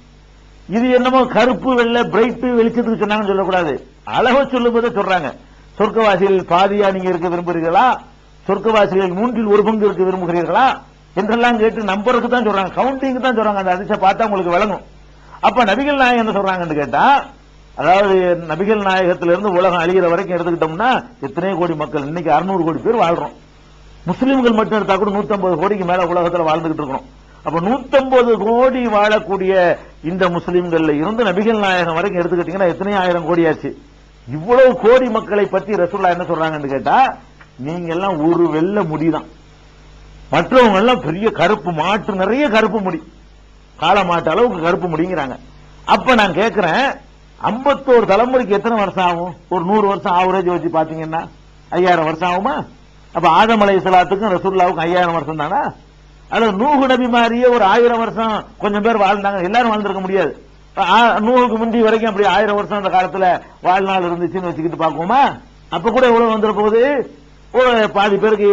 இது என்னமோ கருப்பு வெள்ளை பிரைட் வெளிச்சத்துக்கு சொன்னாங்கன்னு சொல்லக்கூடாது, அளவை சொல்லும் போதே சொல்றாங்க. சொர்க்கவாசிகள் பாதியா நீங்க இருக்க விரும்புகிறீர்களா, சொர்க்கவாசிகள் 1/3 பங்கு இருக்க விரும்புகிறீர்களா என்றெல்லாம் கேட்டு நம்பருக்கு தான் சொல்றாங்க, கவுண்டிங் தான் சொல்றாங்க. அந்த அதிர்ஷ்டம் பார்த்தா உங்களுக்கு விளங்கும். அப்ப நபிகள் நாயகம் என்ன சொல்றாங்கன்னு கேட்டா, அதாவது நபிகள் நாயகத்திலிருந்து உலகம் அழிகிற வரைக்கும் எடுத்துக்கிட்டோம்னா எத்தனை கோடி மக்கள், இன்னைக்கு 600 கோடி பேர் வாழ்றோம். முஸ்லிம்கள் மட்டும் எடுத்தா கூட 150 கோடிக்கு மேல உலகத்தில் வாழ்ந்துகிட்டு இருக்கணும். அப்ப 150 கோடி வாழக்கூடிய இந்த முஸ்லிம்கள்ல இருந்து நபிகள் நாயகம் வரைக்கும் எடுத்துக்கிட்டீங்கன்னா எத்தனை ஆயிரம் கோடி ஆச்சு. இவ்வளவு கோடி மக்களை பத்தி ரசூலுல்லாஹ் என்ன சொல்றாங்கன்னு கேட்டா, நீங்க எல்லாம் ஒரு வெள்ளை முடிதான், மற்றவங்க எல்லாம் பெரிய கருப்பு மாட்டு, நிறைய கருப்பு முடி, காளை மாட்டு அளவுக்கு கருப்பு முடிங்கிறாங்க. அப்ப நான் கேட்கிறேன், 51 தலைமுறைக்கு எத்தனை வருஷம் ஆகும்? ஒரு 100 வருஷம் ஆவரேஜ் வச்சு பாத்தீங்கன்னா 5000 வருஷம் ஆகுமா? அப்ப ஆதம் அலைஹிஸ்ஸலாத்துக்கும் ரசூலுல்லாஹ்வுக்கும் 5000 வருஷம் தானா? அது நூஹ் நபி மாதிரியே ஒரு 1000 வருஷம் கொஞ்சம் பேர் வாழ்ந்தாங்க, எல்லாரும் வாழ்ந்திருக்க முடியாது. நூஹுக்கு முந்தி வரைக்கும் அப்படி 1000 வருஷம் அந்த காலத்துல வாழ்நாள் இருந்துச்சுன்னு வச்சுக்கிட்டு பாக்குவோமா? அப்ப கூட எவ்வளவு வந்துட போகுது? ஒரு பாதி பேருக்கு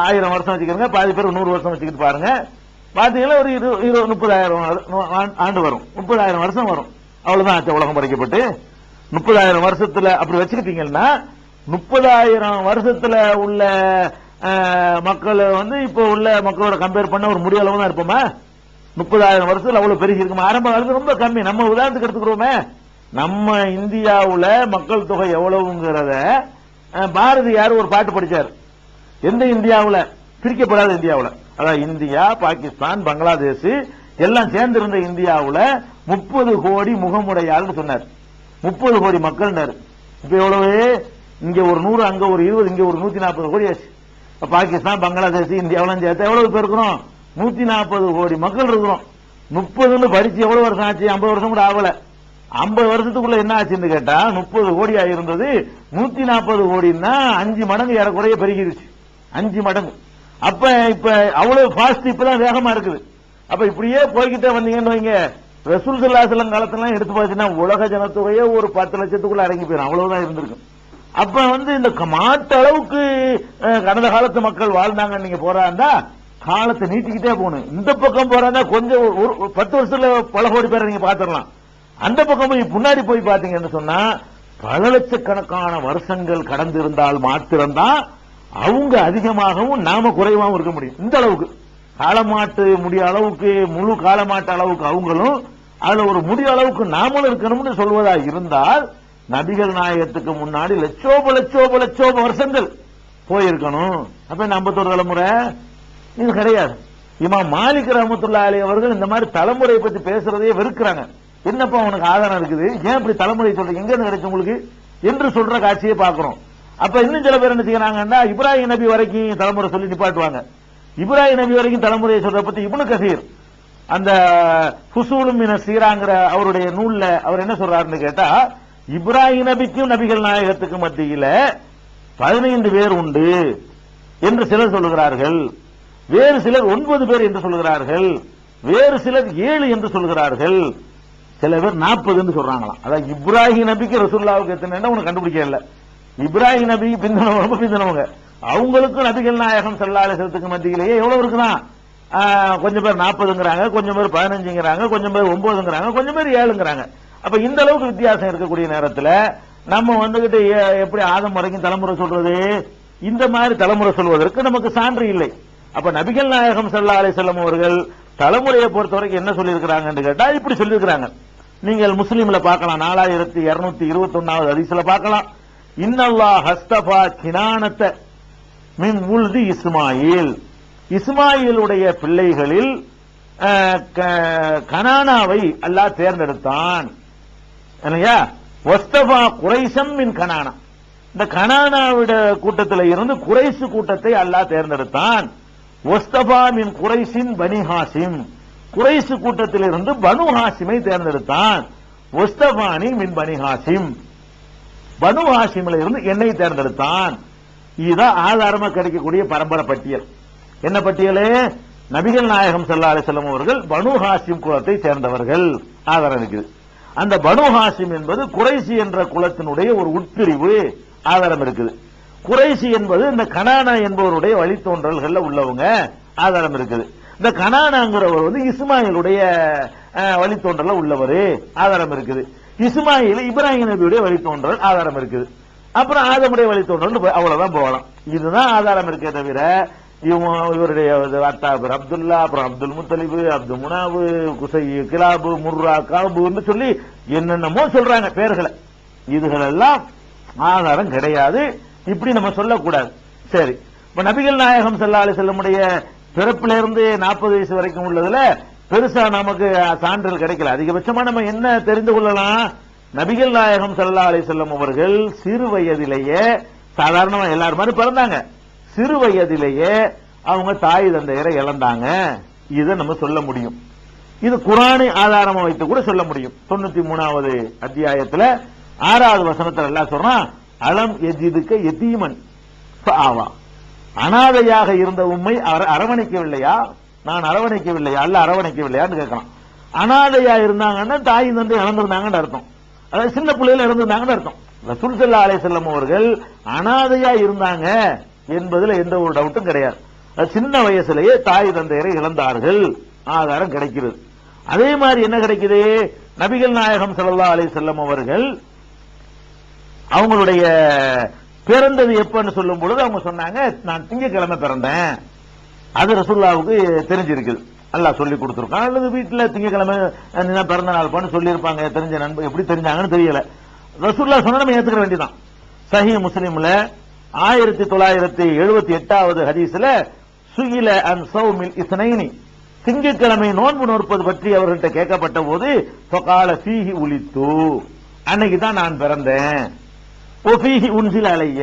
1000 வருஷம் வச்சுக்கிறங்க, பாதி பேருக்கு 100 வருஷம் வச்சுக்கிட்டு பாருங்க, பாத்தீங்கன்னா ஒரு 30,000 ஆண்டு வரும், 30,000 வருஷம் வரும். அவ்வளவுதான் ஆச்சு உலகம் படைக்கப்பட்டு. 30,000 வருஷத்துல அப்படி வச்சுக்கிட்டீங்கன்னா 30,000 வருஷத்துல உள்ள மக்கள் வந்து இப்ப உள்ள மக்களோட கம்பேர் பண்ண ஒரு முடிய அளவு தான் இருப்போமா? 30,000 வருஷத்துல அவ்வளவு பெருகி இருக்குமா? ஆரம்ப காலத்துல ரொம்ப கம்மி. நம்ம உதாரணத்துக்கு எடுத்துக்கிறோமே, நம்ம இந்தியாவுல மக்கள் தொகை எவ்வளவுங்கிறத பாரதியார் ஒரு பாட்டு படிச்சார். எந்த இந்தியாவுல? பிரிக்கப்படாத இந்தியாவுல, அதாவது இந்தியா, பாகிஸ்தான், பங்களாதேஷ் எல்லாம் சேர்ந்து இருந்த இந்தியாவுல 30 கோடி முகமுடையாள்னு சொன்னார். 30 கோடி மக்கள். இப்ப எவ்வளவு? இங்க ஒரு 100, அங்க ஒரு 20, இங்க ஒரு 140 கோடி ஆச்சு. பாகிஸ்தான், பங்களாதேஷ், இந்தியாவெல்லாம் சேர்த்து எவ்வளவு பேர் இருக்கிறோம்? 140 கோடி மக்கள் இருக்கிறோம். 30ன்னு படிச்சு எவ்வளவு வருஷம் ஆச்சு? 50 வருஷம் கூட ஆகல. 50 வருஷத்துக்குள்ள என்ன ஆச்சுன்னு கேட்டா 30 கோடி ஆயிருந்தது 140 கோடின்னா 5 மடங்கு ஏறக்குறைய பெருகிருச்சு. 5 மடங்கு. அப்ப இப்ப அவ்வளவு ஃபாஸ்ட் இப்பதான் வேகமா இருக்குது. அப்ப இப்படியே போய்கிட்டே வந்தீங்கன்னு வைங்க, ரசூல் ஸல்லல்லாஹு அலைஹி வஸல்லம் காலத்துல எடுத்து பார்த்தீங்கன்னா உலக ஜனத்தொகையே ஒரு 10 லட்சத்துக்குள்ள அடங்கி போயிடும், அவ்வளவுதான் இருந்திருக்கும். அப்ப இந்த மாட்டு அளவுக்கு கடந்த காலத்து மக்கள் வாழ்ந்தாங்க. நீங்க போறாந்தா காலத்தை நீட்டிக்கிட்டே போகணும். இந்த பக்கம் போறாந்தா கொஞ்சம் 10 வருஷத்துல பல கோடி பேரை நீங்க பாத்துடலாம். அந்த பக்கம் போய் முன்னாடி போய் பாத்தீங்கன்னு சொன்னா பல லட்சக்கணக்கான வருஷங்கள் கடந்து இருந்தால் மாத்திரம்தான் அவங்க அதிகமாகவும் நாம குறைவாகவும் இருக்க முடியும். இந்த அளவுக்கு காலமாட்டு முடிய அளவுக்கு முழு காலமாட்டு அளவுக்கு அவங்களும் அதுல ஒரு முடிய அளவுக்கு நாமளும் இருக்கணும்னு சொல்வதா இருந்தால் நபிகள் நாயகத்துக்கு முன்னாடி லட்சோப வருஷங்கள் போயிருக்கணும். அப்ப 51 தலைமுறை இது கிடையாது. இமாம் மாலிக் ரஹ்மத்துல்லாஹி அலைஹி அவர்கள் இந்த மாதிரி தலைமுறையை பத்தி பேசுறதையே வெறுக்கிறாங்க. என்னப்பா உனக்கு ஆதாரம் இருக்குது, ஏன் இப்படி தலைமுறை சொல்றீங்க, எங்க இருந்து கிடைச்சு உங்களுக்கு என்று சொல்ற காட்சியை பாக்குறோம். அப்ப இன்னும் சில பேர் என்ன செய்யறாங்கன்னா இப்ராஹிம் நபி வரைக்கும் தலைமுறை சொல்லி நிப்பாட்டுவாங்க. இப்ராஹிம் நபி வரைக்கும் தலைமுறையை சொல்ற பத்தி இப்னு கசீர் அந்த ஃபுசூலும் மின சீராங்கிற அவருடைய நூல்ல அவர் என்ன சொல்றாருன்னு கேட்டா, இப்ராஹிம் நபிக்கும் நபிகள் நாயகத்துக்கு மத்தியில 15 பேர் உண்டு என்று சிலர் சொல்லுகிறார்கள், வேறு சிலர் 9 பேர் என்று சொல்லுகிறார்கள், வேறு சிலர் 7 என்று சொல்லுகிறார்கள், சில பேர் 40 என்று சொல்றாங்களாம். அதாவது இப்ராஹிம் நபிக்கு ரசூலுல்லாஹ்வுக்கு எத்தனை உனக்கு கண்டுபிடிக்க இல்ல. இப்ராஹிம் நபி பிந்தினவங்க அவங்களுக்கும் நபிகள் நாயகம் ஸல்லல்லாஹு அலைஹி வஸல்லத்துக்கு மத்தியிலேயே எவ்வளவு இருக்குதான், கொஞ்சம் பேர் 40ங்கிறாங்க, கொஞ்சம் பேர் 15ங்கிறாங்க, கொஞ்சம் பேர் 9ங்கிறாங்க, கொஞ்சம் பேர் 7ங்கிறாங்க. அப்ப இந்த அளவுக்கு வித்தியாசம் இருக்கக்கூடிய நேரத்தில் நம்ம வந்துகிட்டு எப்படி ஆதம் வரைக்கும் தலைமுறை சொல்றது, இந்த மாதிரி தலைமுறை சொல்வதற்கு நமக்கு சான்று இல்லை. அப்ப நபிகள் நாயகம் ஸல்லல்லாஹு அலைஹி வஸல்லம் அவர்கள் தலைமுறையை பொறுத்தவரைக்கும் என்ன சொல்லியிருக்கிறாங்கன்னு கேட்டா இப்படி சொல்லியிருக்கிறாங்க. நீங்கள் முஸ்லீம்ல பார்க்கலாம், 4221வது ஹதீஸ்ல பார்க்கலாம், இன்னல்லாஹ் ஹஸ்தஃபா கினானத மின் உல்தி இஸ்மாயில், இஸ்மாயிலுடைய பிள்ளைகளில் கனானாவை அல்லாஹ் தேர்ந்தெடுத்தான். இல்லையா, வஸ்தஃபா குரைஷம் மின் கனானா, இந்த கனானாவிட கூட்டத்தில் இருந்து குரைஷ் கூட்டத்தை அல்லாஹ் தேர்ந்தெடுத்தான். வஸ்தஃபா மின் குரைஷின் பனி ஹாசிம், குரைஷ் கூட்டத்தில் இருந்து பனு ஹாசிமை தேர்ந்தெடுத்தான். வஸ்தஃபானி மின் பனி ஹாசிம், பனு ஹாசிமில் இருந்து என்னை தேர்ந்தெடுத்தான். இதுதான் ஆதாரமா கிடைக்கக்கூடிய பரம்பரை பட்டியல். என்ன பட்டியலே, நபிகள் நாயகம் ஸல்லல்லாஹு அலைஹி வஸல்லம் அவர்கள் பனு ஹாசிம் குலத்தை சேர்ந்தவர்கள் ஆதாரம் இருக்குது. அந்த பனு ஹாசிம் என்பது குறைசி என்ற குலத்தினுடைய ஒரு உட்பிரிவு ஆதாரம் இருக்குது. குறைசி என்பது இந்த கனானா என்பவருடைய வழித்தோன்றல்கள் உள்ளவங்க ஆதாரம் இருக்குது. இந்த கனானாங்கிறவர் வந்து இஸ்மாயிலுடைய வழித்தோன்றல உள்ளவர் ஆதாரம் இருக்குது. இஸ்மாயில் இப்ராஹிம் நபியுடைய வழித்தோன்றல் ஆதாரம் இருக்குது. அப்புறம் ஆதமுடைய வழித்தோன்றல் அவ்வளவுதான் போகலாம். இதுதான் ஆதாரம் இருக்கே தவிர இவருடைய அத்தாபர் அப்துல்லா, அப்புறம் அப்துல் முத்தலிபு, அப்துல் முனாபு, குசை கிலாபு, முர்ரா காபு சொல்லி என்னென்னமோ சொல்றாங்க பேர்களை, இதுகளெல்லாம் ஆதாரம் கிடையாது. இப்படி நம்ம சொல்லக்கூடாது. சரி, இப்ப நபிகள் நாயகம் ஸல்லல்லாஹு அலைஹி வஸல்லமுடைய பிறப்பிலிருந்து 40 வயசு வரைக்கும் உள்ளதுல பெருசா நமக்கு சான்றுகள் கிடைக்கல. அதிகபட்சமா நம்ம என்ன தெரிந்து கொள்ளலாம், நபிகள் நாயகம் ஸல்லல்லாஹு அலைஹி வஸல்லம் அவர்கள் சிறு வயதிலேயே சாதாரணமா எல்லாரும் மாதிரி பிறந்தாங்க. சிறு வயதிலேயே அவங்க தாய் தந்தையரை இழந்தாங்க. இதை நம்ம சொல்ல முடியும். இது குர்ஆனை ஆதாரமா வைத்து கூட சொல்ல முடியும். 93வது அத்தியாயத்துல 6வது வசனத்துல எல்லாம் சொல்றான், அலம் எஜிதுக்க யதீமன் ஃபஆவா, அனாதையாக இருந்த உம்மை அரவணைக்கவில்லையா, நான் அரவணைக்கவில்லையா, அல்ல அரவணைக்கவில்லையான்னு கேட்கலாம். அனாதையா இருந்தாங்கன்னா தாய் தந்தை இழந்திருந்தாங்கன்னு அர்த்தம். அதாவது சின்ன பிள்ளைகள் இழந்திருந்தாங்கன்னு அர்த்தம். ரசூல் ஸல்லல்லாஹு அலைஹி வஸல்லம் அவர்கள் அனாதையா இருந்தாங்க என்பதுல எந்த ஒரு டவுட்டும் கிடையாது. சின்ன வயசுலேயே தாய் தந்தையரை இழந்தார்கள் ஆதாரம் கிடைக்கிறது. அதே மாதிரி என்ன கிடைக்குது, நபிகள் நாயகம் ஸல்லல்லாஹு அலைஹி வஸல்லம் அவர்கள் அவங்களுடைய பிறந்தது எப்பன்னு சொல்லும் பொழுது அவங்க சொன்னாங்க, நான் திங்கக்கிழமை பிறந்தேன். அது ரசூலுல்லாஹ்வுக்கு தெரிஞ்சிருக்குது, அல்லாஹ் சொல்லி கொடுத்துருக்கான். அல்லது வீட்டில் திங்கக்கிழமை பிறந்த நாள் பண்ணு சொல்லியிருப்பாங்க. தெரிஞ்ச நண்பர் எப்படி தெரிஞ்சாங்கன்னு தெரியல. ரசூலுல்லாஹ் சொன்னா நம்ம ஏத்துக்க வேண்டியதான். சஹீஹ் முஸ்லிம்ல 1978வது ஹதீஸ்ல சுயில அன் சௌமில் இஸ்னைனி, திங்கட்கிழமை நோன்பு நோற்பது பற்றி அவர்கிட்ட கேட்கப்பட்ட போது ஃபகால ஃபீஹி உலித்து, அன்னைக்கு தான் நான் பிறந்தேன். ஓ ஃபீஹி உன்சில அலைய,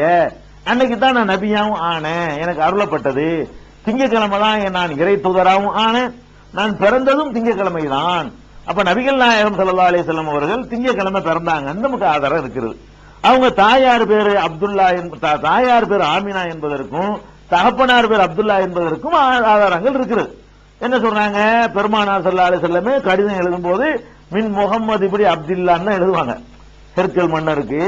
அன்னைக்கு தான் நான் நபியாவும் ஆனேன், எனக்கு அருளப்பட்டது. திங்கட்கிழமை தான் நான் இறை தூதராகவும் ஆனேன், நான் பிறந்ததும் திங்கட்கிழமை தான். அப்ப நபிகள் நாயகம் ஸல்லல்லாஹு அலைஹி வஸல்லம் அவர்கள் திங்கட்கிழமை பிறந்தாங்கன்னு நமக்கு ஆதாரம் இருக்கிறது. அவங்க தாயார் பேரு அப்துல்லா, தாயார் பேர் ஆமினா என்பதற்கும் தகப்பனார் பேர் அப்துல்லா என்பதற்கும் ஆதாரங்கள் இருக்கிறது. என்ன சொல்றாங்க, பெருமானார் ஸல்லல்லாஹு அலைஹி வஸல்லம் கடிதம் எழுதும் போது மின் முகம்மது இப்படி அப்துல்லான்னு எழுதுவாங்க. ஹெர்கல் மன்னருக்கு,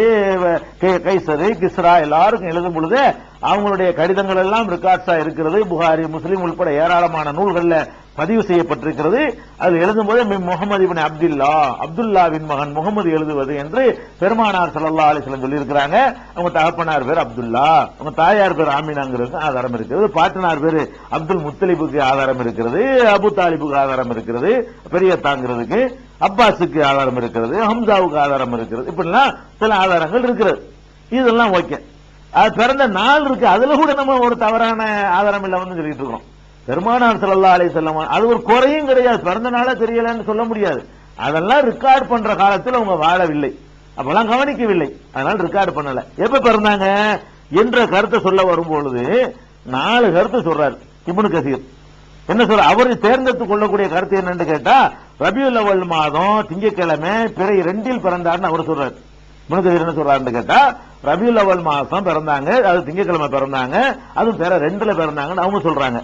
கைசரு, கிஸ்ரா எல்லாருக்கும் எழுதும் பொழுது அவங்களுடைய கடிதங்கள் எல்லாம் ரெக்கார்ட்ஸா இருக்கிறது. புகாரி முஸ்லிம் உட்பட ஏராளமான நூல்கள்ல பதிவு செய்யப்பட்டிருக்கிறது. அது எழுதும் போது முகமது இப்னு அப்துல்லாவின் மகன் முகமது எழுதுவது என்று பெருமானார் ஸல்லல்லாஹு அலைஹி வஸல்லம் சொல்லியிருக்கிறாங்க. அவங்க தகப்பனார் பேர் அப்துல்லா, அவங்க தாயார் பேர் ஆமினாங்கிறது ஆதாரம் இருக்கிறது. பாட்டனார் பேர் அப்துல் முத்தலிபுக்கு ஆதாரம் இருக்கிறது, அபு தாலிபுக்கு ஆதாரம் இருக்கிறது, பெரிய தாங்கிறதுக்கு அப்பாஸுக்கு ஆதாரம் இருக்கிறது, ஹம்சாவுக்கு ஆதாரம் இருக்கிறது. இப்படிலாம் சில ஆதாரங்கள் இருக்கிறது. இதெல்லாம் ஓகே. அது பிறந்த நாள் இருக்கு, அதுல கூட நம்ம ஒரு தவறான ஆதாரம் இல்ல வந்து சொல்லிட்டு இருக்கோம். பெருமானார் ஸல்லல்லாஹு அலைஹி வஸல்லம் அது ஒரு குறையும் கிடையாது, பிறந்த நாளே தெரியலன்னு சொல்ல முடியாது. அதெல்லாம் ரெக்கார்ட் பண்ற காலத்தில் அவங்க வாழவில்லை, அப்பெல்லாம் கவனிக்கவில்லை, அதனால ரெக்கார்ட் பண்ணல. எப்ப பிறந்தாங்க என்ற கருத்தை சொல்ல வரும்பொழுது 4 கருத்து சொல்றாரு இப்னு கசீர். என்ன சொல்ற, அவர் தேர்ந்தெடுத்துக் கொள்ளக்கூடிய கருத்து என்னன்னு கேட்டா, ரபியுல் அவ்வல் மாதம் திங்கட்கிழமை பிறை 2 பிறந்தார்னு அவர் சொல்றாரு. இப்னு கசீர் என்ன சொல்றாருன்னு கேட்டா, ரபியுல் அவ்வல் மாசம் பிறந்தாங்க, அது திங்கட்கிழமை பிறந்தாங்க, அதுவும் பிறை 2 பிறந்தாங்கன்னு அவங்க சொல்றாங்க.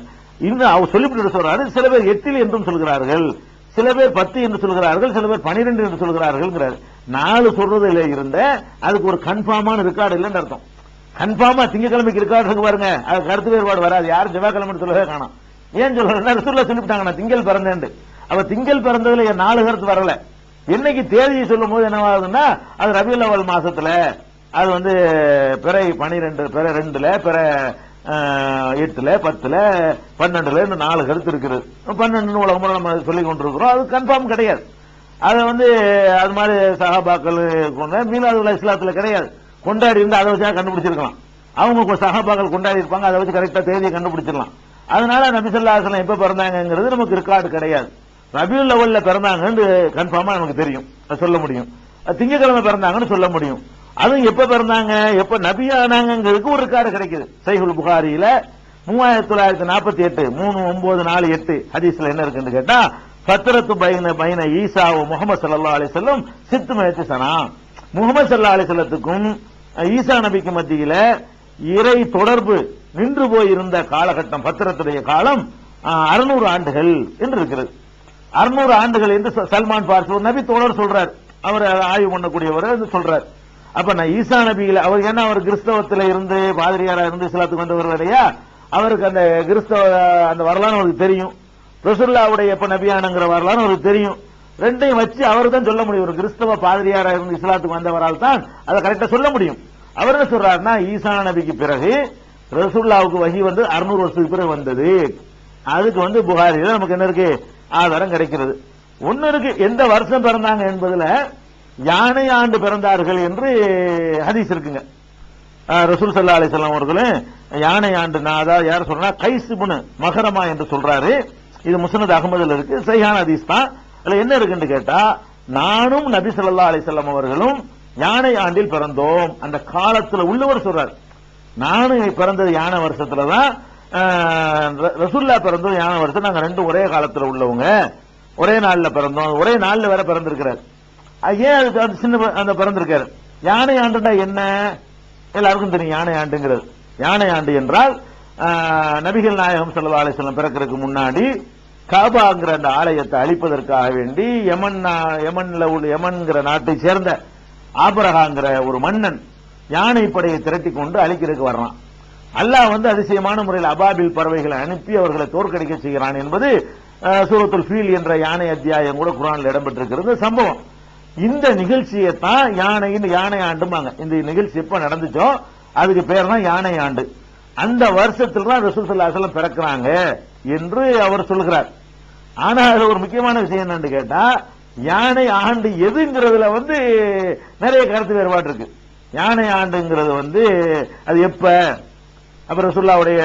இன்னும் அவர் சொல்லிவிட்டு சொல்றாரு, சில பேர் 8 என்றும் சொல்கிறார்கள், சில பேர் 10 என்று சொல்கிறார்கள், சில பேர் 12 என்று சொல்கிறார்கள். 4 சொல்றதுல இருந்த அதுக்கு ஒரு கன்ஃபார்மான ரெக்கார்டு இல்லைன்னு அர்த்தம். கன்ஃபார்மா திங்கக்கிழமைக்கு ரெக்கார்டு இருக்கு பாருங்க, அது கருத்து வேறுபாடு வராது. யாரும் செவ்வாய்க்கிழமை சொல்லவே காணோம். ஏன் சொல்றேன்னா ரசூலுல்லாஹ் சொல்லிவிட்டாங்க நான் திங்கள் பிறந்தேன். அவ திங்கள் பிறந்ததுல 4 கருத்து வரல. என்னைக்கு தேதியை சொல்லும் போது என்னவாகுதுன்னா, அது ரபியுல் அவ்வல் மாசத்துல, அது வந்து பிறை 12, பிறை 2, பிறை 8, 10, 12 4 கருத்து இருக்குது. 12 உலகம் நம்ம சொல்லிக் கொண்டிருக்கிறோம், அது கன்ஃபார்ம் கிடையாது. அது வந்து அது மாதிரி சஹாபாக்கள் மீலாதுல் இஸ்லாத்துல கிடையாது, கொண்டாடி இருந்து அதை வச்சா கண்டுபிடிச்சிருக்கலாம். அவங்க சஹாபாக்கள் கொண்டாடி இருப்பாங்க, அதை வச்சு கரெக்டா தேதியை கண்டுபிடிச்சிடலாம். அதனால நபி ஸல்லல்லாஹு அலைஹி வஸல்லம் எப்ப பிறந்தாங்கிறது நமக்கு ரெக்கார்டு கிடையாது. ரபியுல் அவ்வல்ல பிறந்தாங்கன்னு கன்ஃபார்மா நமக்கு தெரியும், சொல்ல முடியும். திங்கக்கிழமை பிறந்தாங்கன்னு சொல்ல முடியும். அதுவும் எப்ப பிறந்தாங்க, எப்ப நபியானாங்கிறதுக்கு ஒரு ரெக்கார்டு கிடைக்குது. சஹீஹுல் புகாரியில 3948 3948 ஹதீஸ்ல என்ன இருக்குன்னு கேட்டா, ஃபத்ரத்து பைன ஈசா வ முஹம்மது ஸல்லல்லாஹு அலைஹி வஸல்லம் 6 சனா. முஹம்மது ஸல்லல்லாஹு அலைஹி வஸல்லத்துக்கும் ஈசா நபிக்கு மத்தியில இறை தொடர்பு நின்று போயிருந்த காலகட்டம், பத்திரத்துடைய காலம் 600 ஆண்டுகள் என்று இருக்கிறது. 600 ஆண்டுகள் என்று சல்மான் பார்சி ஒரு நபி தோழர் சொல்றார், அவர் ஆய்வு பண்ணக்கூடியவர் சொல்றார். அப்ப நான் ஈசா நபியில அவர் என்ன, அவர் கிறிஸ்தவத்தில் இருந்து பாதிரியாரா இருந்து இஸ்லாத்துக்கு வந்தவர் இல்லையா, அவருக்கு அந்த கிறிஸ்தவ அந்த வரலாறு அவருக்கு தெரியும். ரசூலுல்லாஹ்வுடைய எப்ப நபியானங்கிற வரலாறு அவருக்கு தெரியும். ரெண்டையும் வச்சு அவர் தான் சொல்ல முடியும். ஒரு கிறிஸ்தவ பாதிரியாரா இருந்து இஸ்லாத்துக்கு வந்தவரால் தான் அதை கரெக்டா சொல்ல முடியும். அவர் என்ன சொல்றாருன்னா, ஈசா நபிக்கு பிறகு ரசூலுல்லாஹ்வுக்கு வஹி வந்து 600 வருஷத்துக்கு பிறகு வந்தது. அதுக்கு வந்து புகாரில நமக்கு என்ன இருக்கு, ஆதாரம் கிடைக்கிறது. ஒன்னு இருக்கு, எந்த வருஷம் பிறந்தாங்க என்பதுல யானை ஆண்டு பிறந்தார்கள் என்று ஹதீஸ் இருக்குங்க. ரசூல் ஸல்லல்லாஹு அலைஹி வஸல்லம் அவர்களும் யானை ஆண்டு, அதாவது யார் சொல்றா, கைஸ் இப்னு மஹரமா என்று சொல்றாரு. இது முஸ்னத் அஹ்மதுல இருக்கு, சஹீஹான ஹதீஸ் தான். அதுல என்ன இருக்குன்னு கேட்டா, நானும் நபி ஸல்லல்லாஹு அலைஹி வஸல்லம் அவர்களும் யானை ஆண்டில் பிறந்தோம். அந்த காலத்துல உள்ளவர் சொல்றாரு, நானும் பிறந்தது யானை வருஷத்துல தான், ரசூலுல்லாஹ் பிறந்தது யானை வருஷம், நாங்க ரெண்டும் ஒரே காலத்துல உள்ளவங்க, ஒரே நாள்ல பிறந்தோம், ஒரே நாள்ல வேற பிறந்திருக்கிறார். ஏன் அது சின்ன அந்த பிறந்திருக்காரு. யானை ஆண்டுனா என்ன எல்லாருக்கும் தெரியும். யானை ஆண்டுங்கிறது, யானை ஆண்டு என்றால் நபிகள் நாயகம் ஸல்லல்லாஹு அலைஹி வஸல்லம் பிறக்கிறதுக்கு முன்னாடி காபாங்கிற அந்த ஆலயத்தை அழிப்பதற்காக வேண்டி யமன்ங்கிற நாட்டை சேர்ந்த ஆபரகாங்கிற ஒரு மன்னன் யானை படையை திரட்டி கொண்டு அழிக்கிறதுக்கு வர்றான். அல்லாஹ் வந்து அதிசயமான முறையில் அபாபில் பறவைகளை அனுப்பி அவர்களை தோற்கடிக்க செய்கிறான் என்பது சூரத்துல் ஃபீல் என்ற யானை அத்தியாயம் கூட குர்ஆன்ல இடம்பெற்றிருக்கிறது சம்பவம். இந்த நிகழ்ச்சியை தான் யானை ஆண்டுமாங்க. இந்த நிகழ்ச்சி எப்ப நடந்துச்சோ அதுக்கு பேர் தான் யானை ஆண்டு. அந்த வருஷத்துல தான் ரசூல் ஸல்லல்லாஹு அலைஹி வஸல்லம் பிறக்கிறாங்க என்று அவர் சொல்கிறார். ஆனா அது ஒரு முக்கியமான விஷயம் என்னன்னு கேட்டா, யானை ஆண்டு எதுங்கிறதுல வந்து நிறைய கருத்து வேறுபாடு இருக்கு. யானை ஆண்டுங்கிறது வந்து அது எப்ப, அப்புறம் ரசூலுல்லாஹ்வுடைய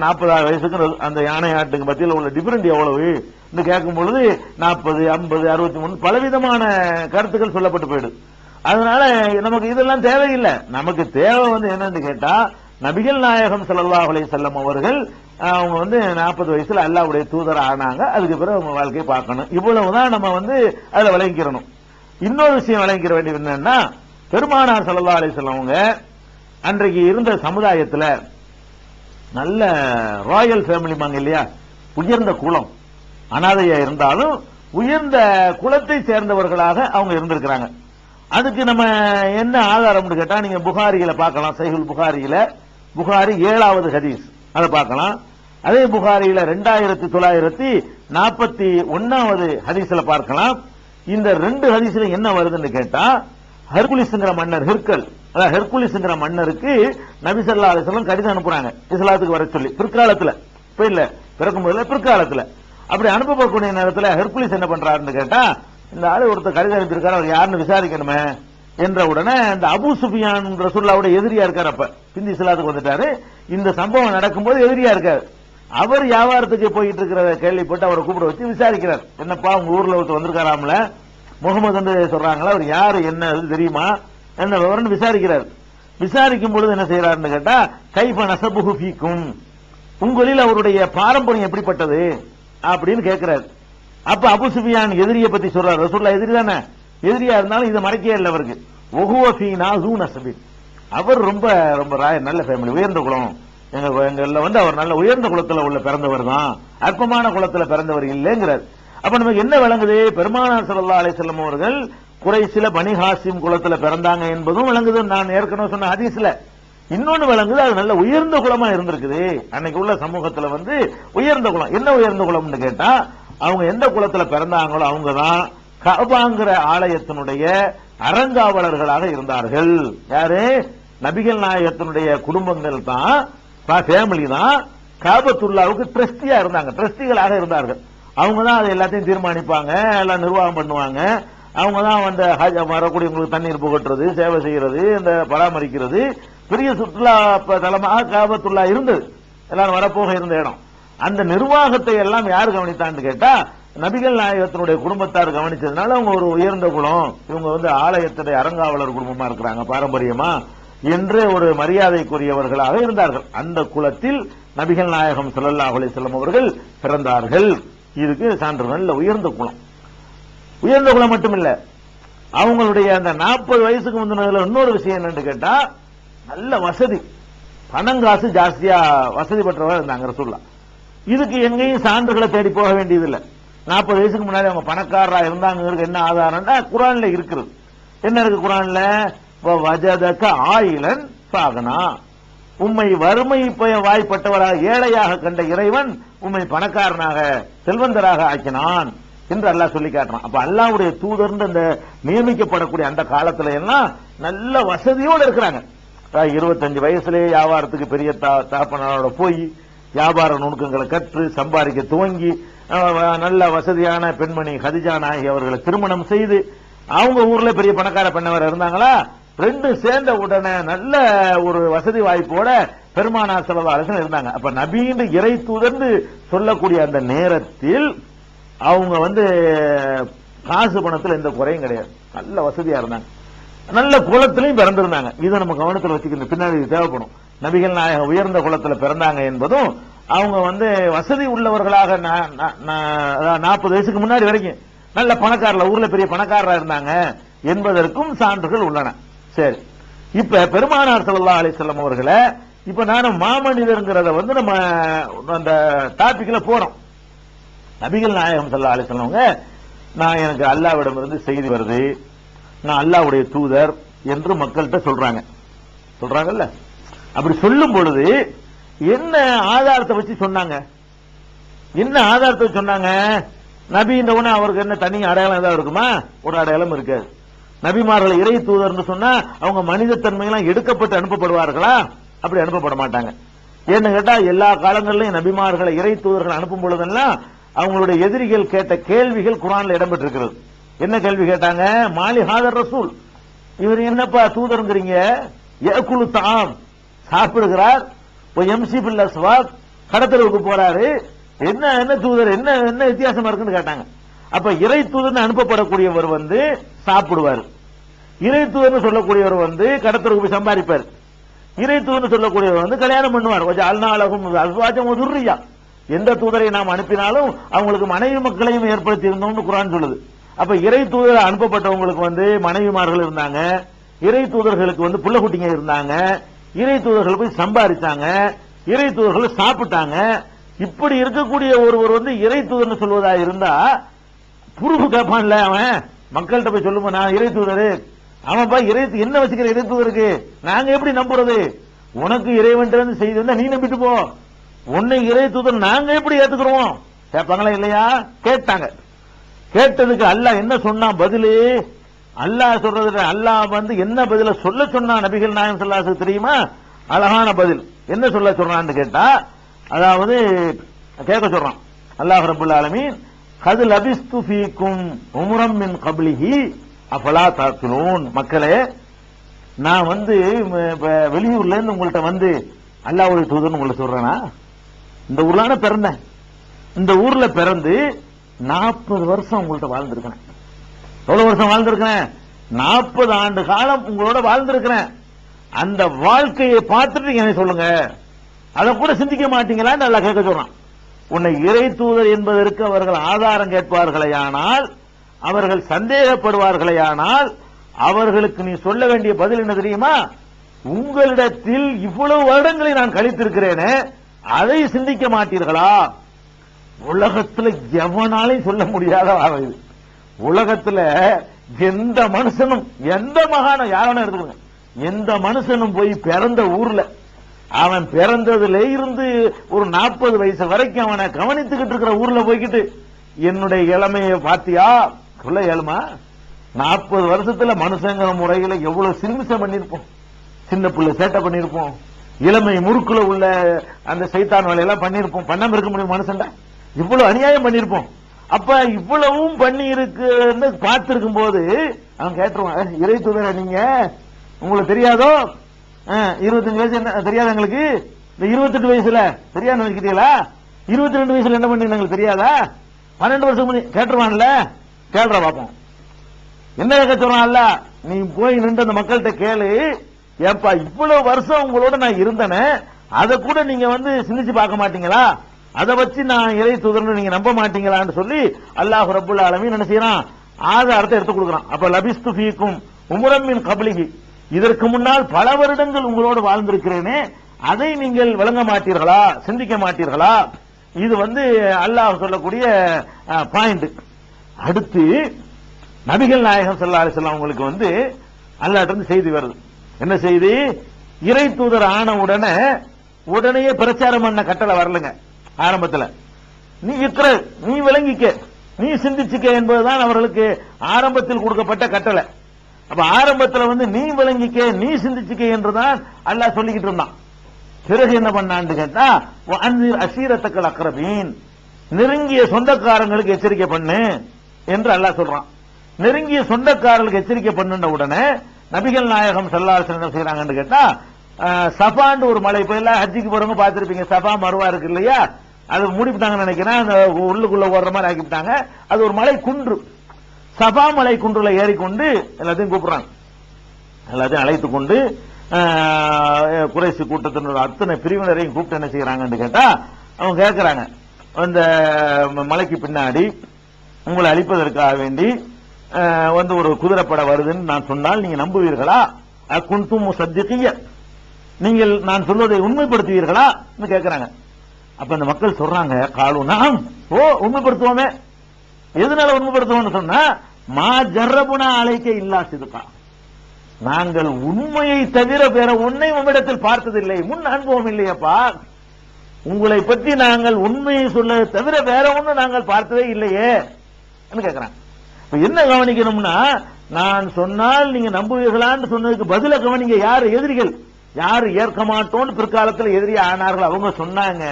40 வயசுக்கு அந்த யானை ஆண்டுக்கு மத்தியில் உள்ள டிஃபரெண்ட் எவ்வளவு கேட்கும் பொழுது 40, 50, 63 பலவிதமான கருத்துக்கள் சொல்லப்பட்டு போயிடுது. அதனால நமக்கு இதெல்லாம் தேவையில்லை. நமக்கு தேவை வந்து என்னன்னு கேட்டா, நபிகள் நாயகம் ஸல்லல்லாஹு அலைஹி வஸல்லம் அவர்கள் அவங்க வந்து 40 வயசுல அல்லாஹ்வுடைய தூதர் ஆனாங்க. அதுக்கு பிறகு அவங்க வாழ்க்கையை பார்க்கணும். இவ்வளவுதான் நம்ம வந்து அதுல விளங்கிக்கிறணும். இன்னொரு விஷயம் விளங்கிக்கிற வேண்டியது என்னன்னா, பெருமானார் ஸல்லல்லாஹு அலைஹி வஸல்லம் அவங்க அன்றைக்கு இருந்த சமுதாயத்துல நல்ல ராயல் ஃபேமிலிமாங்க இல்லையா, உயர்ந்த குலம், அனாதையா இருந்தாலும் உயர்ந்த குலத்தை சேர்ந்தவர்களாக அவங்க இருந்திருக்கிறாங்க. அதுக்கு நம்ம என்ன ஆதாரம்னு கேட்டா, நீங்க புகாரியில பார்க்கலாம். சஹீஹுல் புகாரியில புகாரி 7வது ஹதீஸ் அதை பார்க்கலாம். அதே புகாரியில 2900 41வது ஹதீஸ்ல பார்க்கலாம். இந்த 2 ஹதீஸ்ல என்ன வருதுன்னு கேட்டா, ஹெர்குலிஸ்ங்கிற மன்னர் ஹெர்குலிஸ்ங்கிற மன்னருக்கு நபி ஸல்லல்லாஹு அலைஹி வஸல்லம் கடிதம் அனுப்புறாங்க இஸ்லாத்துக்கு வர சொல்லி. பிற்காலத்துல இப்ப இல்ல, பிறக்கும்போதுல பிற்காலத்துல அப்படி அனுப்பப்படக்கூடிய நேரத்தில் ஹெர்குலிஸ் என்ன பண்றாருன்னு கேட்டா, இந்த ஆளு ஒருத்தர் கடிதம் அனுப்பியிருக்காரு, அவர் யாருன்னு விசாரிக்கணுமே என்ற உடனே இந்த அபூ சுஃபியான் ரசூலுல்லாஹ்வுடைய எதிரியா இருக்காரு. அப்ப பிந்தி இஸ்லாத்துக்கு வந்துட்டாரு. இந்த சம்பவம் நடக்கும்போது எதிரியா இருக்காரு. அவர் வியாபாரத்துக்கு போயிட்டு இருக்கிறத கேள்விப்பட்டு அவரை கூப்பிட வச்சு விசாரிக்கிறார். என்னப்பா உங்க ஊர்ல ஒருத்தர் வந்திருக்காராம்ல, முகமது சொல்றாங்களா, அவர் யாரு என்ன தெரியுமா என்ன விவரம் விசாரிக்கிறார். விசாரிக்கும் பொழுது என்ன செய்யறாருன்னு கேட்டா, கைஃப நஸபுஹு ஃபீக்கும், உங்களில் அவருடைய பாரம்பரியம் எப்படிப்பட்டது அப்படின்னு கேட்கிறார். அப்ப அபூ சுஃபியான் எதிரியை பத்தி சொல்றாரு. ரசூலுல்லாஹ் எதிரி தானே, எதிரியா இருந்தாலும் இதை மறைக்கவே இல்லை அவருக்கு. ஒஹுவ ஃபீனா ஸூ நஸபின், அவர் ரொம்ப ரொம்ப நல்ல ஃபேமிலி, உயர்ந்த குலம், எங்கள்ல அவர் நல்ல உயர்ந்த குலத்துல உள்ள பிறந்தவர் தான், அற்பமான குலத்துல பிறந்தவர் இல்லைங்கிறார். அப்ப நமக்கு என்ன விளங்குது, பெருமானார் ஸல்லல்லாஹு அலைஹி வஸல்லம் அவர்கள் குறைஷில பனி ஹாசிம் குலத்துல பிறந்தாங்க என்பதும் விளங்குது. நான் ஏற்கனவே சொன்ன ஹதீஸ்ல இன்னொன்னு விளங்குது, அது நல்ல உயர்ந்த குலமா இருந்திருக்குது. அன்னைக்கு உள்ள சமூகத்துல உயர்ந்த குலம். என்ன உயர்ந்த குலம்னு கேட்டா, அவங்க எந்த குலத்துல பிறந்தாங்களோ அவங்க தான் கஅபாங்கிற ஆலயத்தினுடைய அறங்காவலர்களாக இருந்தார்கள். யாரு? நபிகள் நாயகத்தினுடைய குடும்பங்கள் தான், ஃபேமிலி தான் காபத்துல்லாவுக்கு ட்ரஸ்டியா இருந்தாங்க, ட்ரஸ்டிகளாக இருந்தார்கள். அவங்க தான் அதை எல்லாத்தையும் தீர்மானிப்பாங்க, எல்லாம் நிர்வாகம் பண்ணுவாங்க. அவங்க தான் வரக்கூடியவங்களுக்கு தண்ணீர் புகட்டுறது, சேவை செய்யறது, இந்த பராமரிக்கிறது. பெரிய சுற்றுலா தலமாக காபத்துல்லா இருந்தது, எல்லாரும் வரப்போக இருந்த இடம். அந்த நிர்வாகத்தை எல்லாம் யார் கவனித்தான்னு கேட்டா, நபிகள் நாயகத்தினுடைய குடும்பத்தார் கவனிச்சதுனால அவங்க ஒரு உயர்ந்த குலம், இவங்க ஆலயத்துடைய அறங்காவலர் குடும்பமா இருக்கிறாங்க பாரம்பரியமா என்று ஒரு மரியாதைக்குரியவர்களாக இருந்தார்கள். அந்த குலத்தில் நபிகள் நாயகம் ஸல்லல்லாஹு அலைஹி வஸல்லம் அவர்கள் பிறந்தார்கள். இதுக்கு சான்றுகள். உயர்ந்த குலம், உயர்ந்த குலம் மட்டுமில்ல, அவங்களுடைய அந்த 40 வயசுக்கு முந்தினதுல இன்னொரு விஷயம் என்னன்னு கேட்டா, நல்ல வசதி, பணங்காசு ஜாஸ்தியா வசதி பெற்றவர்கள் இருந்தாங்க ரசூலுல்லாஹ். இதுக்கு எங்கேயும் சான்றுகளை தேடி போக வேண்டியதில்லை. 40 வயசுக்கு முன்னாடி அவங்க பணக்காரரா இருந்தாங்க. என்ன ஆதாரம்னா குர்ஆன்ல இருக்கிறது. என்ன இருக்கு குர்ஆன்ல? வஜதக ஆயிலன் ஃபாகனா, உம்மை வறுமை வாய்ப்பட்டவராக ஏழையாக கண்ட இறைவன் உம்மை பணக்காரனாக செல்வந்தராக ஆக்கினான் என்று அல்லாஹ் சொல்லி காட்டுறான். அப்ப அல்லாஹ்வுடைய தூதர் அந்த நியமிக்கப்படக்கூடிய அந்த காலத்துல எல்லாம் நல்ல வசதியோடு இருக்கிறாங்க. 25 வயசுலேயே வியாபாரத்துக்கு பெரிய தகப்பனோட போய் வியாபார நுணுக்கங்களை கற்று சம்பாதிக்க துவங்கி நல்ல வசதியான பெண்மணி கதிஜா நாயகி அவர்களை திருமணம் செய்து அவங்க ஊர்ல பெரிய பணக்கார பெண்ணவர் இருந்தாங்களா, 2 சேர்ந்த உடனே நல்ல ஒரு வசதி வாய்ப்போட பெருமானார் ஸல்லல்லாஹு அலைஹி வஸல்லம் இருந்தாங்க. அப்ப நபியின் இறை தூதர்னு சொல்லக்கூடிய அந்த நேரத்தில் அவங்க காசு பணத்துல எந்த குறையும் கிடையாது, நல்ல வசதியா இருந்தாங்க, நல்ல குலத்திலையும் பிறந்திருந்தாங்க. இதை நம்ம கவனத்தில் வச்சுக்கணும், பின்னாடி தேவைப்படும். நபிகள் நாயகம் உயர்ந்த குலத்துல பிறந்தாங்க என்பதும் அவங்க வசதி உள்ளவர்களாக 40 வயசுக்கு முன்னாடி வரைக்கும் நல்ல பணக்காரல ஊர்ல பெரிய பணக்காரரா இருந்தாங்க என்பதற்கும் சான்றுகள் உள்ளன. சரி, இப்ப பெருமானார் ஸல்லல்லாஹு அலைஹி வஸல்லம் அவர்களை இப்ப நானும் மாமனிதர்ங்கிறத நம்ம அந்த டாபிக்ல போறோம். நபிகள் நாயகம் ஸல்லல்லாஹு அலைஹி வஸல்லம் நான் எனக்கு அல்லாஹ்விடமிருந்து செய்தி வருது, நான் அல்லாஹ்வுடைய தூதர் என்று மக்கள்கிட்ட சொல்றாங்கல்ல. அப்படி சொல்லும் பொழுது என்ன ஆதாரத்தை வச்சு சொன்னாங்க? என்ன ஆதாரத்தை சொன்னாங்க? நபி இந்த அவருக்கு என்ன தனி அடையாளம் ஏதாவது இருக்குமா? ஒரு அடையாளம் இருக்காது. நபிமார்கள் இறை தூதர்னு சொன்னா அவங்க மனித தன்மையெல்லாம் எடுக்கப்பட்டு அனுப்பப்படுவார்களா? அப்படி அனுப்பப்பட மாட்டாங்க. ஏன்னு கேட்டா எல்லா காலங்களிலும் நபிமார்களை இறை தூதர்கள் அனுப்பும் பொழுதெல்லாம் அவங்களுடைய எதிரிகள் கேட்ட கேள்விகள் குர்ஆன்ல இடம்பெற்றிருக்கிறது. என்ன கேள்வி கேட்டாங்க? மாலி ஹாதர் ரசூல், இவர் என்னப்பா தூதர்ங்கிறீங்க, யகுலு தஆம், சாப்பிடுகிறார், எம்சி பில் அஸ்வாக், கடத்தலுக்கு போறாரு, என்ன தூதர், என்ன வித்தியாசமா இருக்குன்னு கேட்டாங்க. அப்ப இறை தூதர் அனுப்பப்படக்கூடியவர் சாப்பிடுவார், இறை தூதர் சொல்லக்கூடியவர் கடத்தலுக்கு போய் சம்பாதிப்பார், இறை தூதர் சொல்லக்கூடியவர் கல்யாணம் பண்ணுவார். அல்நாளகும் அஸ்வாஜம் துர்ரியா, எந்த தூதரை நாம் அனுப்பினாலும் அவங்களுக்கு மனைவி மக்களையும் ஏற்படுத்தி இருந்தோம்னு குர்ஆன் சொல்லுது. அப்ப இறை தூதர் அனுப்பப்பட்டவங்களுக்கு மனைவிமார்கள் இருந்தாங்க, இறை தூதர்களுக்கு புள்ள குட்டிங்க இருந்தாங்க, இறை தூதர்கள் போய் சம்பாதிச்சாங்க, இறை தூதர்கள் சாப்பிட்டாங்க. இப்படி இருக்கக்கூடிய ஒருவர் இறை தூதர்னு சொல்வதா இருந்தா புருப்பு கேட்பான்ல, அவன் மக்கள்கிட்ட போய் சொல்லுமா நான் இறை தூதரு, அவன்பா இறை என்ன வச்சுக்கிற இறை தூதருக்கு நாங்க எப்படி நம்புறது? உனக்கு இறைவன் செய்தி வந்தா நீ நம்பிட்டு போ, உன்னை இறை தூதர் நாங்க எப்படி ஏத்துக்கிறோம்? கேட்பாங்களா இல்லையா? கேட்டாங்க. கேட்டதுக்கு அல்லாஹ் என்ன சொன்னா பதிலு? அல்லாஹ் சொல்றது, அல்லாஹ் என்ன பதில சொல்ல சொன்னா நபிகள் நாயகம் ஸல்லல்லாஹு அலைஹி வஸல்லம் தெரியுமா? அழகான பதில். என்ன சொல்ல சொல்றான்னு கேட்டா, அதாவது கேட்க சொல்றான் அல்லாஹ் ரப்பல் ஆலமீன், கது லபிஸ்து ஃபீக்கும் உம்ரம் மின் கப்லிஹி அஃபலா தஅகிலூன். மக்களே, நான் வெளியூர்ல இருந்து உங்கள்ட்ட அல்லாஹ்வுடைய தூதர்னு உங்களை சொல்றேனா? இந்த ஊர்ல பிறந்தேன். இந்த ஊர்ல பிறந்து 40 வருஷம் உங்கள்ட்ட வாழ்ந்திருக்கிறேன். எவ்வளவு வருஷம் வாழ்ந்திருக்கிறேன்? 40 ஆண்டு காலம் உங்களோட வாழ்ந்திருக்கிறேன். அந்த வாழ்க்கையை பார்த்துட்டு நீங்க என்ன சொல்லுங்க, அதை கூட சிந்திக்க மாட்டீங்களான்னு அல்லாஹ் கேட்க சொல்றான். உன்னை இறை தூதர் என்பதற்கு அவர்கள் ஆதாரம் கேட்பார்களேயானால், அவர்கள் சந்தேகப்படுவார்களேயானால், அவர்களுக்கு நீ சொல்ல வேண்டிய பதில் என்ன தெரியுமா? உங்களிடத்தில் இவ்வளவு வருடங்களை நான் கழித்திருக்கிறேனே, அதை சிந்திக்க மாட்டீர்களா? உலகத்துல எவனாலையும் சொல்ல முடியாத வார்த்தை இது. உலகத்துல எந்த மனுஷனும், எந்த மகானும், யாரான எடுத்துக்கோங்க, எந்த மனுஷனும் போய் பிறந்த ஊர்ல அவன் பிறந்ததுல இருந்து ஒரு 40 வயசு வரைக்கும் அவனை கவனித்துக்கிட்டு இருக்கிற ஊர்ல போய்கிட்டு என்னுடைய இளமையை பாத்தியா சொல்ல இயலுமா? 40 வருஷத்துல மனுஷங்கிற முறையில எவ்வளவு சிறுமிசம் பண்ணிருப்போம், சின்ன பிள்ளை சேட்டை பண்ணிருப்போம், இளமை முறுக்குல உள்ள அந்த சைத்தான் வேலையெல்லாம் பண்ணிருப்போம். பண்ணாம இருக்க முடியும் மனுஷன்டா? இவ்வளவு அநியாயம் பண்ணிருப்போம். அப்ப இவ்வளவும் பண்ணி இருக்குன்னு பார்த்திருக்கும் போது அவன் கேட்டுருவான், இறை தூதர நீங்க உங்களுக்கு தெரியாதோ? 25 வயசு என்ன தெரியாது எங்களுக்கு? இந்த 28 வயசுல தெரியாது நினைக்கிறீங்களா? 22 வயசுல என்ன பண்ணி எங்களுக்கு தெரியாதா? 12 வருஷம் பண்ணி கேட்டுருவான்ல, கேள்ற பாப்போம். என்ன கேட்க சொல்றான்ல, நீ போய் நின்று அந்த மக்கள்கிட்ட கேளு, ஏப்பா இவ்வளவு வருஷம் உங்களோட நான் இருந்தேனே, அதை கூட நீங்க சிந்திச்சு பார்க்க மாட்டீங்களா? அதை வச்சு நான் இறை தூதர்னு நீங்க நம்ப மாட்டீங்களான்னு சொல்லி அல்லாஹ் ரப்புல் ஆலமீன் என்ன செய்யறான்? ஆதாரத்தை எடுத்து கொடுக்குறான். அப்ப லபிஸ்து ஃபீக்கும் உம்ரம் மின் கப்லிஹி, இதற்கு முன்னால் பல வருடங்கள் உங்களோடு வாழ்ந்திருக்கிறேனே, அதை நீங்கள் விளங்க மாட்டீர்களா, சிந்திக்க மாட்டீர்களா? இது அல்லாஹ் சொல்லக்கூடிய பாயிண்ட். அடுத்து நபிகள் நாயகம் ஸல்லல்லாஹு அலைஹி வஸல்லம் உங்களுக்கு அல்லாஹ்ட்ட இருந்து செய்தி வருது. என்ன செய்தி? இறை தூதர் ஆன உடனே பிரச்சாரம் பண்ண கட்டளை வரலங்க. ஆரம்பத்தில் நீ இக்ர, நீ விளங்கிக்க, நீ சிந்திச்சுக்க என்பதுதான் அவர்களுக்கு ஆரம்பத்தில் கொடுக்கப்பட்ட கட்டளை. அப்ப ஆரம்பத்தில் நீ விளங்கிக்க, நீ சிந்திச்சுக்க என்றுதான் அல்லாஹ் சொல்லிக்கிட்டு இருந்தான். பிறகு என்ன பண்ணான்னு கேட்டா, அன்சிர் அஷீரத்தக்கள் அக்ரபீன், நெருங்கிய சொந்தக்காரங்களுக்கு எச்சரிக்கை பண்ணு என்று அல்லாஹ் சொல்றான். நெருங்கிய சொந்தக்காரர்களுக்கு எச்சரிக்கை பண்ணுன உடனே நபிகள் நாயகம் ஸல்லல்லாஹு அலைஹி வஸல்லம் செய்யறாங்கன்னு கேட்டா, சஃபான்னு ஒரு மலை, இப்ப எல்லாம் ஹஜ்ஜிக்கு போறவங்க பார்த்திருப்பீங்க, சஃபா மருவா இருக்கு இல்லையா? அது மூடிவிட்டாங்கன்னு நினைக்கிறேன், அந்த உள்ளுக்குள்ள ஓடுற மாதிரி ஆக்கிவிட்டாங்க. அது ஒரு மலை குன்று. சஃபா மலை குன்றுல ஏறிக்கொண்டு எல்லாத்தையும் கூப்பிடுறாங்க, எல்லாத்தையும் அழைத்து கொண்டு குறைசி கூட்டத்தினுடைய அத்தனை பிரிவினரையும் கூப்பிட்டு என்ன செய்யறாங்கன்னு கேட்டா, அவங்க கேட்கிறாங்க, அந்த மலைக்கு பின்னாடி உங்களை அழிப்பதற்காக வேண்டி ஒரு குதிரைப்படை வருதுன்னு நான் சொன்னால் நீங்க நம்புவீர்களா? குன்தும் முஸத்திகிய, நீங்கள் நான் சொல்வதை உண்மைப்படுத்துவீர்களா கேட்கிறாங்க. அப்ப அந்த மக்கள் சொல்றாங்க, காலு நாம், ஓ உண்மைப்படுத்துவோமே. எதனால உண்மைப்படுத்துவோம்னு சொன்னா, மா ஜர்ரபுனா அலைக்க இல்லா சிதுகா, நாங்கள் உண்மையை தவிர வேற ஒன்னை உம்மிடத்தில் பார்த்ததில்லை, முன் அனுபவம் இல்லையப்பா, உங்களை பற்றி நாங்கள் உண்மையை சொல்ல தவிர வேற ஒண்ணு நாங்கள் பார்த்ததே இல்லையே கேட்கிறாங்க. என்ன கவனிக்கணும்னா, நான் சொன்னால் நீங்க நம்புவீர்களான்னு சொன்னதுக்கு பதில கவனிங்க. யாரு எதிரிகள், யாரு ஏற்க மாட்டோம்னு பிற்காலத்தில் எதிரி ஆனார்கள், அவங்க சொன்னாங்க,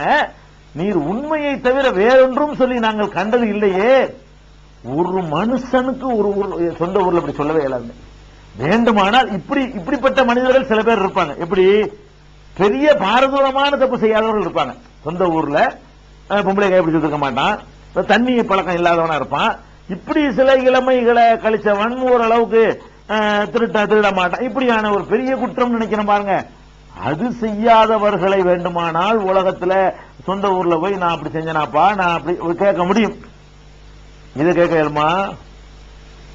நீர் உண்மையை தவிர வேறொன்றும் சொல்லி நாங்கள் கண்டது இல்லையே. ஒரு மனுஷனுக்கு ஒரு சொந்த ஊர்ல இப்படி சொல்லவே இயலாது. வேண்டுமானால் இப்படிப்பட்ட மனிதர்கள் சில பேர் இருப்பாங்க. எப்படி? பெரிய பாரதூரமான தப்பு செய்யாதவர்கள் இருப்பாங்க. சொந்த ஊர்ல பொம்பளை கைப்பிடிச்சு இருக்க மாட்டான், தண்ணி பழக்கம் இல்லாதவனா இருப்பான். இப்படி சில இளமைகளை கழிச்சவன் ஓரளவுக்கு திருட மாட்டான். இப்படியான ஒரு பெரிய குற்றம் நினைக்கிறேன் பாருங்க. அது செய்யாதவர்களை வேண்டுமானால் உலகத்துல சொந்த ஊர்ல போய் நான் அப்படி செஞ்சனாப்பா, நான் அப்படி கேட்க முடியும். இதை கேட்க இயலுமா?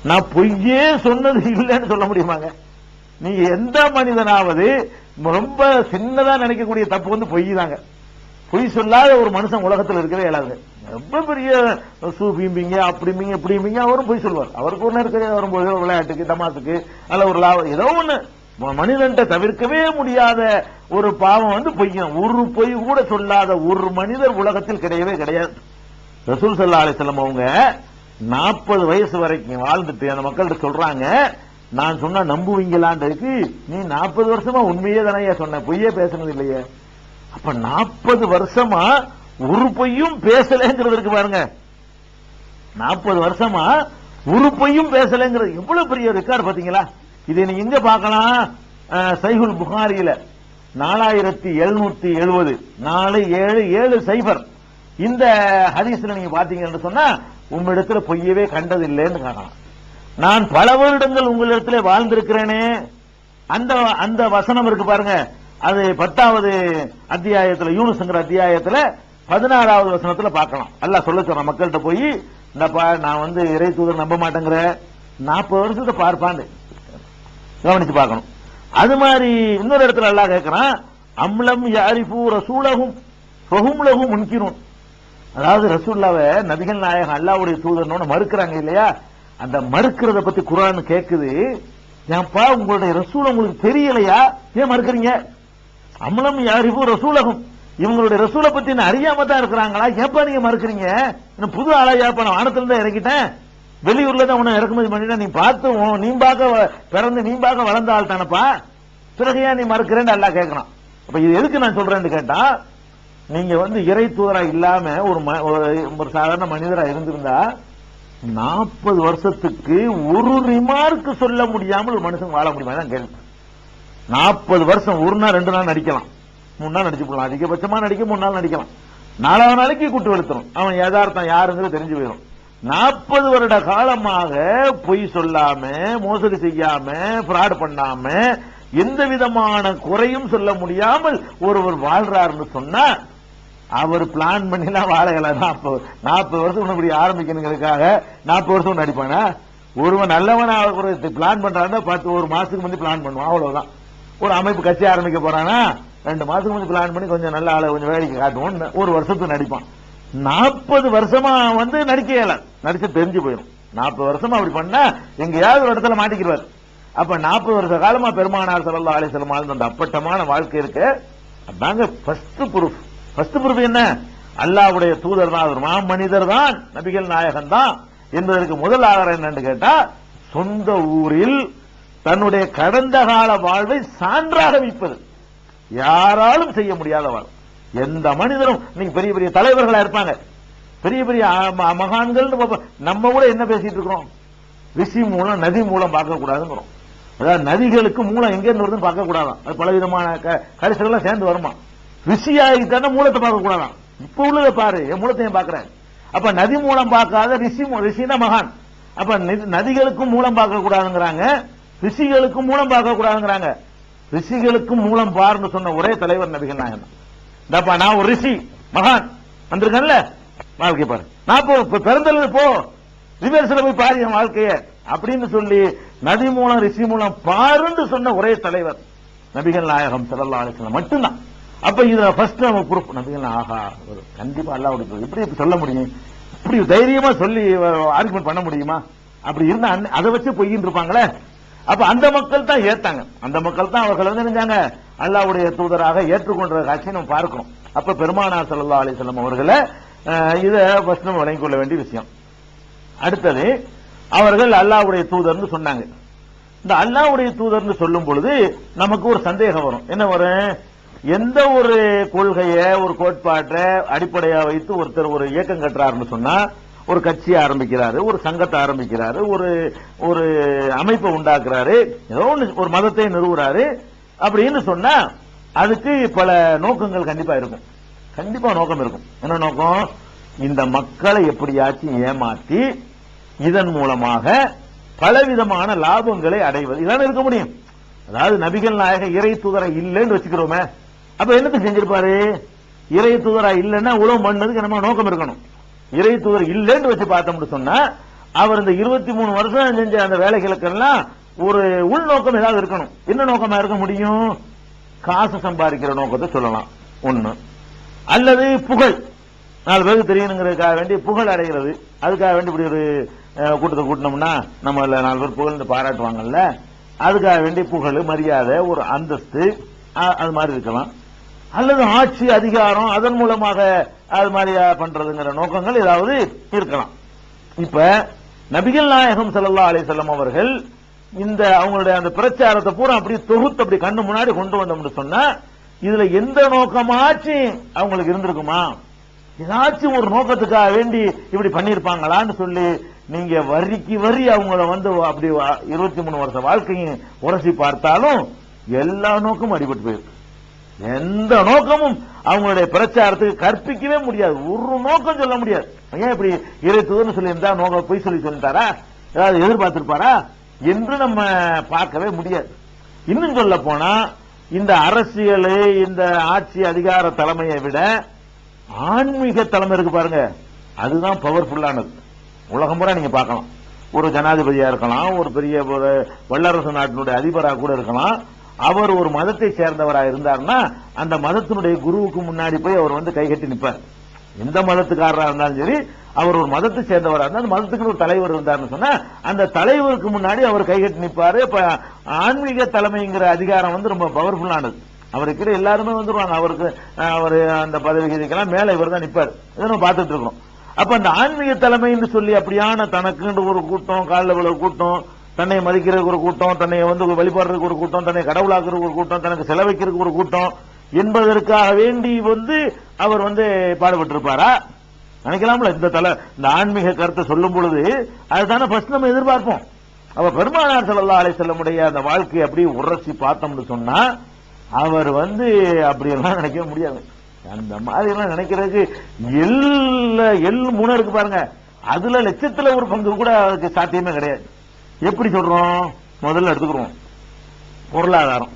நான் பொய்யே சொன்னது இல்லைன்னு சொல்ல முடியுமாங்க? நீ எந்த மனிதனாவது ரொம்ப சின்னதா நினைக்கக்கூடிய தப்பு பொய் தாங்க. பொய் சொல்லாத ஒரு மனுஷன் உலகத்தில் இருக்கவே இயலாது. ரொம்ப பெரிய சூபிம்பிங்க, அப்படிம்பிங்க, இப்படிம்பிங்க, அவரும் பொய் சொல்வார். அவருக்கு ஒரு நேரம் வரும்போது விளையாட்டுக்கு, தமாசுக்கு, அல்ல ஒரு லாபம், ஏதோ ஒண்ணு மனிதன்ட்ட தவிர்க்கவே முடியாத ஒரு பாவம் பொய்யும். ஒரு பொய் கூட சொல்லாத ஒரு மனிதர் உலகத்தில் கிடையவே கிடையாது. ரசூல் ஸல்லல்லாஹு அலைஹி வஸல்லம் அவங்க 40 வயசு வரைக்கும் வாழ்ந்துட்டு அந்த மக்கள்கிட்ட சொல்றாங்க, நான் சொன்னா நம்புவீங்களான்றதுக்கு நீ 40 வருஷமா உண்மையே தானே சொன்ன, பொய்யே பேசுனது இல்லையே. அப்ப 40 வருஷமா ஒரு பொய்யும் பேசலங்கிறதுக்கு பாருங்க, 40 வருஷமா ஒரு பொய்யும் பேசலங்கிறது எவ்வளவு பெரிய ரெக்கார்டு பாத்தீங்களா. இதை நீங்க எங்க பார்க்கலாம்? சஹீஹுல் புகாரியில 4770 4770 இந்த ஹதீஸ்ல நீங்க பாத்தீங்கன்னு சொன்னா உங்களிடத்துல பொய்யவே கண்டதில்லைன்னு காணலாம். நான் பல வருடங்கள் உங்களிடத்துல வாழ்ந்திருக்கிறேனே, அந்த வசனம் இருக்கு பாருங்க, அது 10வது அத்தியாயத்துல யூனுஸ்ங்கிற அத்தியாயத்துல 16வது வசனத்துல பார்க்கலாம். அல்லாஹ் சொல்ல சொல்ற மக்கள்கிட்ட போய், இந்தப்பா நான் இறை தூதர் நம்ப மாட்டேங்கிற, 40 வருஷத்தை பார்ப்பான்னு கவனிச்சு பார்க்கணும். அது மாதிரி இன்னொரு இடத்துல அல்லாஹ் கேட்கிறான், அம்லம் யாரிஃபு ரசூலஹும் ஃபஹும் லஹு முன்கிரூன். அதாவது ரசூலுல்லாஹ்வை நபிகள் நாயகம் அல்லாஹ்வுடைய தூதர்னு மறுக்கிறாங்க இல்லையா, அந்த மறுக்கிறத பத்தி குர்ஆன் கேக்குது. ஏன்பா உங்களுடைய ரசூல் உங்களுக்கு தெரியலையா, ஏன் மறுக்கிறீங்க? அம்லம் யாரிஃபு ரசூலஹும், இவங்களுடைய ரசூலை பத்தி என்ன அறியாம தான் இருக்கிறாங்களா, ஏப்பா நீங்க மறுக்கிறீங்க? இன்னும் புது ஆளா, ஏப்பா நான் வானத்துல தான் இறக்கிட்டேன், வெளியூர்ல தான் உன்னை இறக்குமதி பண்ணிட்டா, நீ பார்த்து நீ பார்க்க பிறந்து நீ பார்க்க வளர்ந்த ஆள் தானப்பா, பிறகு ஏன் நீ மறுக்கிறேன்னு அல்லாஹ் கேட்கறான். அப்ப இது எதுக்கு நான் சொல்றேன்னு கேட்டா, நீங்க இறை தூதரா இல்லாம ஒரு சாதாரண மனிதரா இருந்திருந்தா 40 வருஷத்துக்கு ஒரு ரிமார்க் சொல்ல முடியாமல் ஒரு மனுஷன் வாழ முடியுமா தான் கேள்வி. 40 வருஷம், ஒரு நாள் 2 நாள் நடிக்கலாம், 3 நாள் நடிச்சு போடலாம், அதிகபட்சமா நடிக்க 3 நாள் நடிக்கலாம், 4வது நாளைக்கு கூட்டு வெளுத்துரும், அவன் யதார்த்தம் யாருங்கிறது தெரிஞ்சு போயிடும். 40 வருட காலமாக பொய் சொல்லாம, மோசடி செய்யாம, பிராட் பண்ணாம, எந்த விதமான குறையும் சொல்ல முடியாமல் ஒருவர் வாழ்றாருன்னு சொன்னா அவர் பிளான் பண்ணிலாம் வாழல. 40 வருஷம் இப்படி ஆரம்பிக்கணுங்கிறதுக்காக 40 வருஷம் நடிப்பானா? ஒருவன் நல்லவனா பிளான் பண்றான்னா 1 மாசத்துக்கு முந்தி பிளான் பண்ணுவான், அவ்வளவுதான். ஒரு அமைப்பு கட்சி ஆரம்பிக்க போறானா 2 மாசத்துக்கு முந்தி பிளான் பண்ணி கொஞ்சம் நல்ல ஆளை கொஞ்சம் வேலைக்கு காட்டுவோம், 1 வருஷத்துக்கு நடிப்பான். 40 வருஷமா நடிக்க இயல, நடிச்சு தெரிஞ்சு போயிடும். 40 வருஷமா அப்படி பண்ணா எங்கேயாவது ஒரு இடத்துல மாட்டிக்கிறார். அப்ப 40 வருஷ காலமா பெருமானார் ஸல்லல்லாஹு அலைஹி வஸல்லம் வாழ்ந்த அந்த அப்பட்டமான வாழ்க்கை இருக்கு. அதாங்க ஃபர்ஸ்ட் ப்ரூஃப். ஃபர்ஸ்ட் ப்ரூஃப் என்ன? அல்லாஹ்வுடைய தூதர் தான், ஒரு மாமனிதர் தான், நபிகள் நாயகம் தான் என்பதற்கு முதல் ஆதாரம் என்னன்னு கேட்டா, சொந்த ஊரில் தன்னுடைய கடந்த கால வாழ்வை சான்றாக வைப்பது யாராலும் செய்ய முடியாத வாழ். எந்த மனிதரும், நீங்க பெரிய பெரிய தலைவர்களா இருப்பாங்க, பெரிய பெரிய மகான்கள், நம்ம கூட என்ன பேசிட்டு இருக்கிறோம், ரிஷி மூலம் நதி மூலம் பார்க்க கூடாதுங்கிறோம். அதாவது நதிகளுக்கு மூலம் எங்க இருந்து வருதுன்னு பார்க்க கூடாதான், அது பலவிதமான கரிசல்லாம் சேர்ந்து வருமா. ரிஷியாகிட்டான மூலத்தை பார்க்க கூடாதான். இப்ப உள்ளதை பாரு, என் மூலத்தையும் பார்க்கிறேன். அப்ப நதி மூலம் பார்க்காத ரிஷினா மகான். அப்ப நதிகளுக்கும் மூலம் பார்க்க கூடாதுங்கிறாங்க, ரிஷிகளுக்கும் மூலம் பார்க்க கூடாதுங்கிறாங்க. ரிஷிகளுக்கும் மூலம் பாருன்னு சொன்ன ஒரே தலைவர் நபிகள் நாயகம். இந்தப்பா நான் ஒரு ரிஷி மகான் வந்திருக்கேன்ல, வாழ்க்கை பாரு, நான் பிறந்தது போ ரிவர்ஸ்ல போய் பாரு என் வாழ்க்கைய அப்படின்னு சொல்லி நதி மூலம் ரிஷி மூலம் பாருன்னு சொன்ன ஒரே தலைவர் நபிகள் நாயகம் ஸல்லல்லாஹு அலைஹி வஸல்லம் மட்டும்தான். அப்ப இதுல ஃபர்ஸ்ட் நம்ம ப்ரூஃப் நபிகள் ஆஹா, ஒரு கண்டிப்பா அல்லாஹ்வுடைய எப்படி சொல்ல முடியும், இப்படி தைரியமா சொல்லி ஆர்குமெண்ட் பண்ண முடியுமா? அப்படி இருந்தா அதை வச்சு பொய்யின்னு இருப்பாங்களே. அப்ப அந்த மக்கள் தான் ஏத்தாங்க, அந்த மக்கள் தான் அவர்கள் நினைஞ்சாங்க அல்லாஹ்வுடைய தூதராக ஏற்றுக்கொண்ட காட்சியை நம்ம பார்க்கிறோம். அப்ப பெருமானார் ஸல்லல்லாஹு அலைஹி வஸல்லம் அவர்களை இதை ஃபர்ஸ்ட் நம்ம விளங்கிக் கொள்ள வேண்டிய விஷயம். அடுத்தது, அவர்கள் அல்லாஹ்வுடைய தூதர்னு சொன்னாங்க. இந்த அல்லாஹ்வுடைய தூதர்னு சொல்லும் பொழுது நமக்கு ஒரு சந்தேகம் வரும். என்ன வரும்? எந்த ஒரு கொள்கையை, ஒரு கோட்பாட்டை அடிப்படையா வைத்து ஒருத்தர் ஒரு இயக்கம் கட்டுறாருன்னு சொன்னா, ஒரு கட்சியை ஆரம்பிக்கிறாரு, ஒரு சங்கத்தை ஆரம்பிக்கிறாரு, ஒரு அமைப்பை உண்டாக்குறாரு, ஏதோ ஒரு மதத்தை நிறுவுறாரு அப்படின்னு சொன்னா அதுக்கு பல நோக்கங்கள் கண்டிப்பா இருக்கும். கண்டிப்பா நோக்கம் இருக்கும். என்ன நோக்கம்? இந்த மக்களை எப்படியாச்சும் ஏமாற்றி இதன் மூலமாக பலவிதமான லாபங்களை அடைவது, இதான இருக்க முடியும். அதாவது நபிகள் நாயகம் இறை தூதரை இல்லைன்னு வச்சுக்கிறோமே, அப்ப என்னத்துக்கு செஞ்சிருப்பாரு? இறை தூதரா இல்லைன்னா உலகம் பண்ணதுக்கு நம்ம நோக்கம் இருக்கணும். இறை தூதர் இல்லைன்னு வச்சு பார்த்தோம்னு சொன்னா அவர் இந்த 23 வருஷம் செஞ்ச அந்த வேலைகளுக்கெல்லாம் ஒரு உள்நோக்கம் ஏதாவது இருக்கணும். என்ன நோக்கமா இருக்க முடியும்? காசு சம்பாதிக்கிற நோக்கத்தை சொல்லலாம் ஒண்ணு, அல்லது புகழ், 4 பேருக்கு தெரியணுங்கிறதுக்காக வேண்டி புகழ் அடைகிறது, அதுக்காக வேண்டி இப்படி ஒரு கூட்டத்தை கூட்டினோம்னா நம்ம 4 பேர் புகழ் பாராட்டுவாங்கல்ல, அதுக்காக வேண்டி புகழ், மரியாதை, ஒரு அந்தஸ்து, அது மாதிரி இருக்கலாம். அல்லது ஆட்சி அதிகாரம், அதன் மூலமாக அது மாதிரி பண்றதுங்கிற நோக்கங்கள் ஏதாவது இருக்கலாம். இப்ப நபிகள் நாயகம் ஸல்லல்லாஹு அலைஹி வஸல்லம் அவர்கள் இந்த அவங்களுடைய அந்த பிரச்சாரத்தை பூரா அப்படியே தொகுத்து அப்படி கண்ணு முன்னாடி கொண்டு வந்தோம்னு சொன்னா இதுல எந்த நோக்கமாச்சும் அவங்களுக்கு இருந்திருக்குமா, ஏதாச்சும் ஒரு நோக்கத்துக்காக வேண்டி இப்படி பண்ணிருப்பாங்களான்னு சொல்லி நீங்க வரிக்கு வரி அவங்கள வந்து அப்படி 23 வருஷ வாழ்க்கையும் உரசி பார்த்தாலும் எல்லா நோக்கமும் அடிபட்டு போயிருக்கு. எந்த நோக்கமும் அவங்களுடைய பிரச்சாரத்துக்கு கற்பிக்கவே முடியாது, ஒரு நோக்கம் சொல்ல முடியாது. ஏன் இப்படி இறை தூதர்னு சொல்லி இருந்தா நோக்கம் பொய் சொல்லி சொல்லிட்டாரா, ஏதாவது எதிர்பார்த்திருப்பாரா என்று நம்ம பார்க்கவே முடியாது. இன்னும் சொல்ல போனா இந்த அரசியல் இந்த ஆட்சி அதிகார தலைமையை விட ஆன்மீக தலைமை இருக்கு பாருங்க, அதுதான் பவர்ஃபுல்லானது. உலகம் பூரா நீங்க பார்க்கலாம். ஒரு ஜனாதிபதியா இருக்கலாம், ஒரு பெரிய வல்லரசு நாட்டினுடைய அதிபராக கூட இருக்கலாம். அவர் ஒரு மதத்தை சேர்ந்தவராக இருந்தார்னா அந்த மதத்தினுடைய குருவுக்கு முன்னாடி போய் அவர் வந்து கைகட்டி நிற்பார். எந்த மதத்துக்காரராக இருந்தாலும் சரி, அவர் ஒரு மதத்தை சேர்ந்தவராக இருந்தால் அந்த மதத்துக்கு ஒரு தலைவர் இருந்தார்னு சொன்னா அந்த தலைவருக்கு முன்னாடி அவர் கைகட்டி நிற்பாரு. இப்ப ஆன்மீக தலைமைங்கிற அதிகாரம் வந்து ரொம்ப பவர்ஃபுல்லானது. அவருக்கு எல்லாருமே வந்துருவாங்க, அவருக்கு அவர் அந்த பதவிகளுக்கெல்லாம் மேல இவர் தான் நிற்பார். இதை நம்ம பார்த்துட்டு இருக்கோம். அப்ப அந்த ஆன்மீக தலைமைன்னு சொல்லி அப்படியான தனக்கு ஒரு கூட்டம், காலில் விழ கூட்டம், தன்னை மதிக்கிறதுக்கு ஒரு கூட்டம், தன்னை வந்து வழிபாடுறதுக்கு ஒரு கூட்டம், தன்னை கடவுளாக்குறதுக்கு ஒரு கூட்டம், தனக்கு செலவைக்கிறதுக்கு ஒரு கூட்டம் என்பதற்காக வேண்டி வந்து அவர் வந்து பாடுபட்டு இருப்பாரா நினைக்கலாம்ல. இந்த ஆன்மீக கருத்தை சொல்லும் பொழுது அதுதானே ஃபர்ஸ்ட் நம்ம எதிர்பார்ப்போம். அப்ப பெருமானார் ஸல்லல்லாஹு அலைஹி வஸல்லம் உடைய அந்த வாழ்க்கையை அப்படியே உரசி பார்த்தோம்னு சொன்னா அவர் வந்து அப்படியெல்லாம் நினைக்க முடியாது. அந்த மாதிரி எல்லாம் நினைக்கிறதுக்கு எல் முனை இருக்கு பாருங்க, அதுல லட்சத்துல ஒரு பங்கு கூட அதுக்கு சாத்தியமே கிடையாது. எப்படி சொல்றோம், முதல்ல எடுத்துக்கிறோம் பொருளாதாரம்.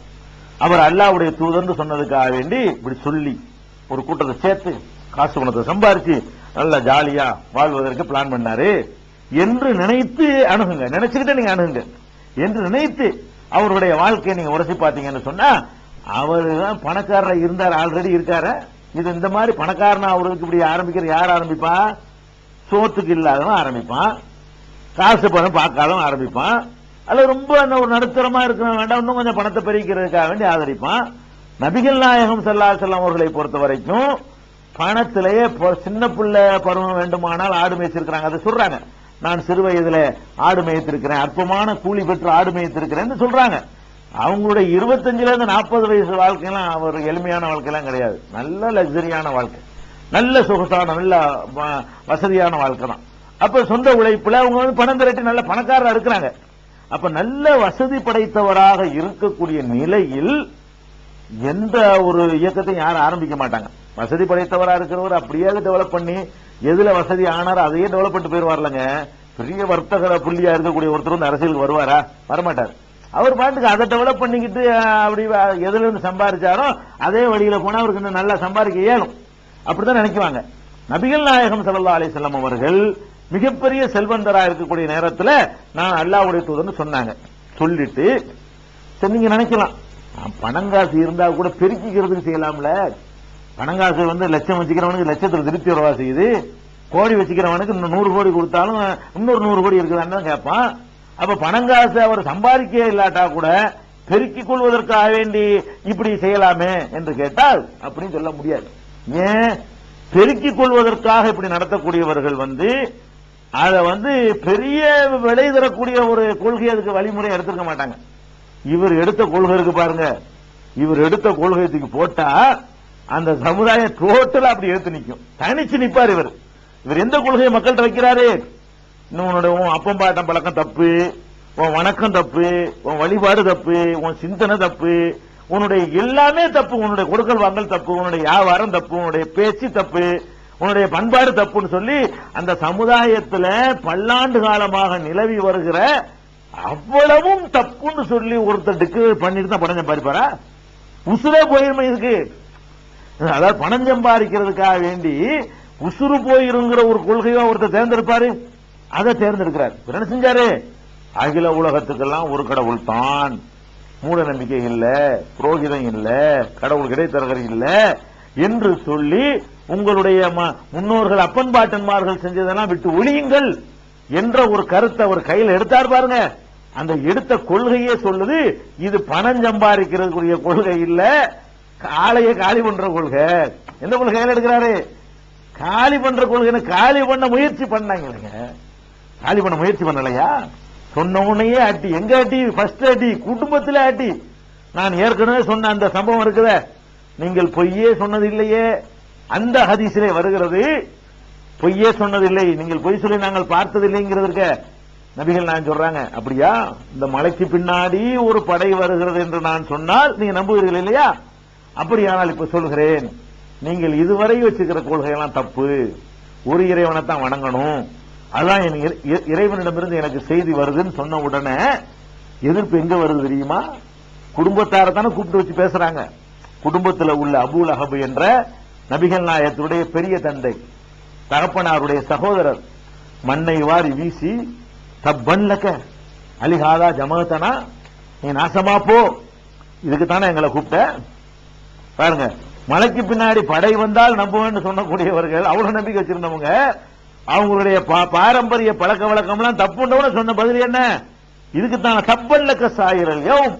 அவர் அல்லாஹ்வுடைய தூதர்னு சொன்னதுக்காக வேண்டி இப்படி சொல்லி ஒரு கூட்டத்தை சேர்த்து காசு பணத்தை சம்பாரிச்சு நல்ல ஜாலியா வாழ்வதற்கு பிளான் பண்ணாரு என்று நினைத்து அணுகுங்க, நினைச்சுக்கிட்டே நீங்க அணுகுங்க என்று நினைத்து அவருடைய வாழ்க்கையை நீங்க உரசி பார்த்தீங்கன்னு சொன்னா அவர் தான் பணக்காரர் இருந்தார், ஆல்ரெடி இருக்காரு. இது இந்த மாதிரி பணக்காரனா அவருக்கு இப்படி ஆரம்பிக்கிற யார் ஆரம்பிப்பா, சோத்துக்கு இல்லாதவன் ஆரம்பிப்பான், காசு பணம் பார்க்காதவன் ஆரம்பிப்பான், அல்ல ரொம்ப ஒரு நடுத்தரமா இருக்கிற வேண்டாம் இன்னும் கொஞ்சம் பணத்தை பெருக்கிறதுக்காக வேண்டி ஆதரிப்பான். நபிகள் நாயகம் ஸல்லல்லாஹு அலைஹி வஸல்லம் அவர்களை பொறுத்த வரைக்கும் பணத்திலேயே சின்ன பிள்ளை பருவம் வேண்டுமானால் ஆடு மேய்ச்சிருக்கிறாங்க. அதை சொல்றாங்க, நான் சிறு வயதுல ஆடு மேய்த்திருக்கிறேன், அற்பமான கூலி பெற்று ஆடு மேய்த்திருக்கிறேன்னு சொல்றாங்க. அவங்களுடைய 25ல இருந்து 40 வயசு வாழ்க்கையெல்லாம் அவர் எளிமையான வாழ்க்கையெல்லாம் கிடையாது, நல்ல லக்ஸரியான வாழ்க்கை, நல்ல சொகுசான நல்ல வசதியான வாழ்க்கை தான். அப்ப சொந்த உழைப்புல அவங்க வந்து பணம் திரட்டி நல்ல பணக்காரரா இருக்கிறாங்க. அப்ப நல்ல வசதி படைத்தவராக இருக்கக்கூடிய நிலையில் எந்த ஒரு இயக்கத்தையும் யாரும் ஆரம்பிக்க மாட்டாங்க. வசதி படைத்தவராக இருக்கிறவர் அப்படியே டெவலப் பண்ணி எதுல வசதி ஆனாரோ அதையே டெவலப் பண்ணிட்டு போயிருவார்லங்க. பெரிய வர்த்தக புள்ளியா இருக்கக்கூடிய ஒருத்தர் வந்து அரசியலுக்கு வருவாரா, வரமாட்டார். அவர் பாட்டுக்கு அதை டெவலப் பண்ணிக்கிட்டு அப்படி எதுல இருந்து சம்பாதிச்சாரோ அதே வழியில போனா அவருக்கு இன்னும் நல்லா சம்பாதிக்க இயலும், அப்படிதான் நினைக்குவாங்க. நபிகள் நாயகம் ஸல்லல்லாஹு அலைஹி வஸல்லம் அவர்கள் மிகப்பெரிய செல்வந்தராக இருக்கக்கூடிய நேரத்தில் நான் அல்லாஹ்வுடைய தூதர்னு சொன்னாங்க. சொல்லிட்டு நீங்க நினைக்கலாம் பணங்காசு இருந்தா கூட பெருக்கிக்கிறதுக்கு செய்யலாம்ல. பணங்காசு வந்து லட்சம் வச்சுக்கிறவனுக்கு லட்சத்துல திருப்தி வரவா செய்யுது, கோடி வச்சுக்கிறவனுக்கு இன்னும் 100 கோடி கொடுத்தாலும் இன்னொரு 100 கோடி இருக்குதான்னு தான் கேட்பான். அப்ப பணங்காசு அவர் சம்பாதிக்க இல்லாட்டா கூட பெருக்கிக் கொள்வதற்காக வேண்டி இப்படி செய்யலாமே என்று கேட்டால் அப்படின்னு சொல்ல முடியாது. ஏன், பெருக்கிக் கொள்வதற்காக இப்படி நடத்தக்கூடியவர்கள் வந்து அதை வந்து பெரிய விலை தரக்கூடிய ஒரு கொள்கை அதுக்கு வழிமுறை எடுத்துக்க மாட்டாங்க. இவர் எடுத்த கொள்கை இருக்கு பாருங்க, இவர் எடுத்த கொள்கைக்கு போட்டா அந்த சமுதாயம் டோட்டலா அப்படி எடுத்து நிற்கும், தனிச்சு நிற்பார். இவர் எந்த கொள்கையை மக்கள்கிட்ட வைக்கிறாரு, உன் அப்பம் பாட்டம் பழக்கம் தப்பு, உன் வணக்கம் தப்பு, உன் வழிபாடு தப்பு, உன் சிந்தனை தப்பு, உன்னுடைய எல்லாமே தப்பு, உன்னுடைய கொடுக்கல் வாங்கல் தப்பு, உன்னுடைய வியாபாரம் தப்பு, உன்னுடைய பேச்சு தப்பு, உன்னுடைய பண்பாடு தப்புன்னு சொல்லி அந்த சமுதாயத்தில் பல்லாண்டு காலமாக நிலவி வருகிற அவ்வளவும் தப்புன்னு சொல்லி ஒருத்தர் டிக்ளேர் பண்ணிட்டு தான் பணம் சம்பாதிப்பாரா? உசுரே போயிருமே இதுக்கு. அதாவது பணம் சம்பாதிக்கிறதுக்காக வேண்டி உசுறு போயிருங்கிற ஒரு கொள்கையோ ஒருத்தர் தேர்ந்தெடுப்பாரு, அதை தேர்ந்தெடுக்கிறார். என்ன செஞ்சாரு, அகில உலகத்துக்கெல்லாம் ஒரு கடவுள் தான், மூட நம்பிக்கை இல்ல, புரோகிதம் இல்ல, கடவுள் கிடைத்தரகர் இல்ல என்று சொல்லி உங்களுடைய முன்னோர்கள் அப்பன் பாட்டன்மார்கள் செஞ்சதெல்லாம் விட்டு ஒழியுங்கள் என்ற ஒரு கருத்தை அவர் கையில் எடுத்தார் பாருங்க. அந்த எடுத்த கொள்கையே சொல்லுது இது பணம் சம்பாதிக்கிறதுக்குரிய கொள்கை இல்ல, ஆலையை காலி பண்ற கொள்கை. எந்த கொள்கையில் எடுக்கிறாரு, காலி பண்ற கொள்கை காலி பண்ண முயற்சி பண்ணாங்க. காலி பண்ண முயற்சி பண்ணலையா? சொன்ன உடனே அடி. எங்க அடி? ஃபர்ஸ்ட் அடி குடும்பத்தில் அடி. நான் ஏற்கனவே சொன்ன அந்த சம்பவம் இருக்குத, நீங்கள் பொய்யே சொன்னது இல்லையே, அந்த ஹதீஸிலே வருகிறது. பொய்யே சொன்னதில்லை, நீங்கள் பொய் சொல்லி நாங்கள் பார்த்ததில்லைங்கிறதுக்கு நபிகள் நான் சொல்றாங்க. அப்படியா? இந்த மலைக்கு பின்னாடி ஒரு படை வருகிறது என்று நான் சொன்னால் நீங்க நம்புவீர்கள் இல்லையா? அப்படியானால் இப்ப சொல்கிறேன், நீங்கள் இதுவரை வச்சுக்கிற கொள்கையெல்லாம் தப்பு. ஒரு இறைவனை தான் வணங்கணும், அதான் இறைவனிடமிருந்து எனக்கு செய்தி வருதுன்னு சொன்ன உடனே எதிர்ப்பு எங்க வருது தெரியுமா? குடும்பத்தார தானே கூப்பிட்டு வச்சு பேசுறாங்க. குடும்பத்தில் உள்ள அபூ லஹப் என்ற நபிகள் நாயகத்துடைய பெரிய தந்தை, தகப்பனாருடைய சகோதரர், மண்ணை வாரி வீசி தப்பன் லக்க அலிஹாதா ஜமாத்தனா, நீ நாசமா போ, இதுக்கு தானே எங்களை கூப்பிட்ட. பாருங்க, மலைக்கு பின்னாடி படை வந்தால் நம்புவேன்னு சொன்னக்கூடியவர்கள், அவ்வளவு நம்பிக்கை வச்சிருந்தவங்க, அவங்களுடைய பாரம்பரிய பழக்க வழக்கம் எல்லாம் தப்புன்றவன சொன்ன பதில் என்ன? இதுக்கு தானே தப்பன் லக்க சாயிரல் யௌம்,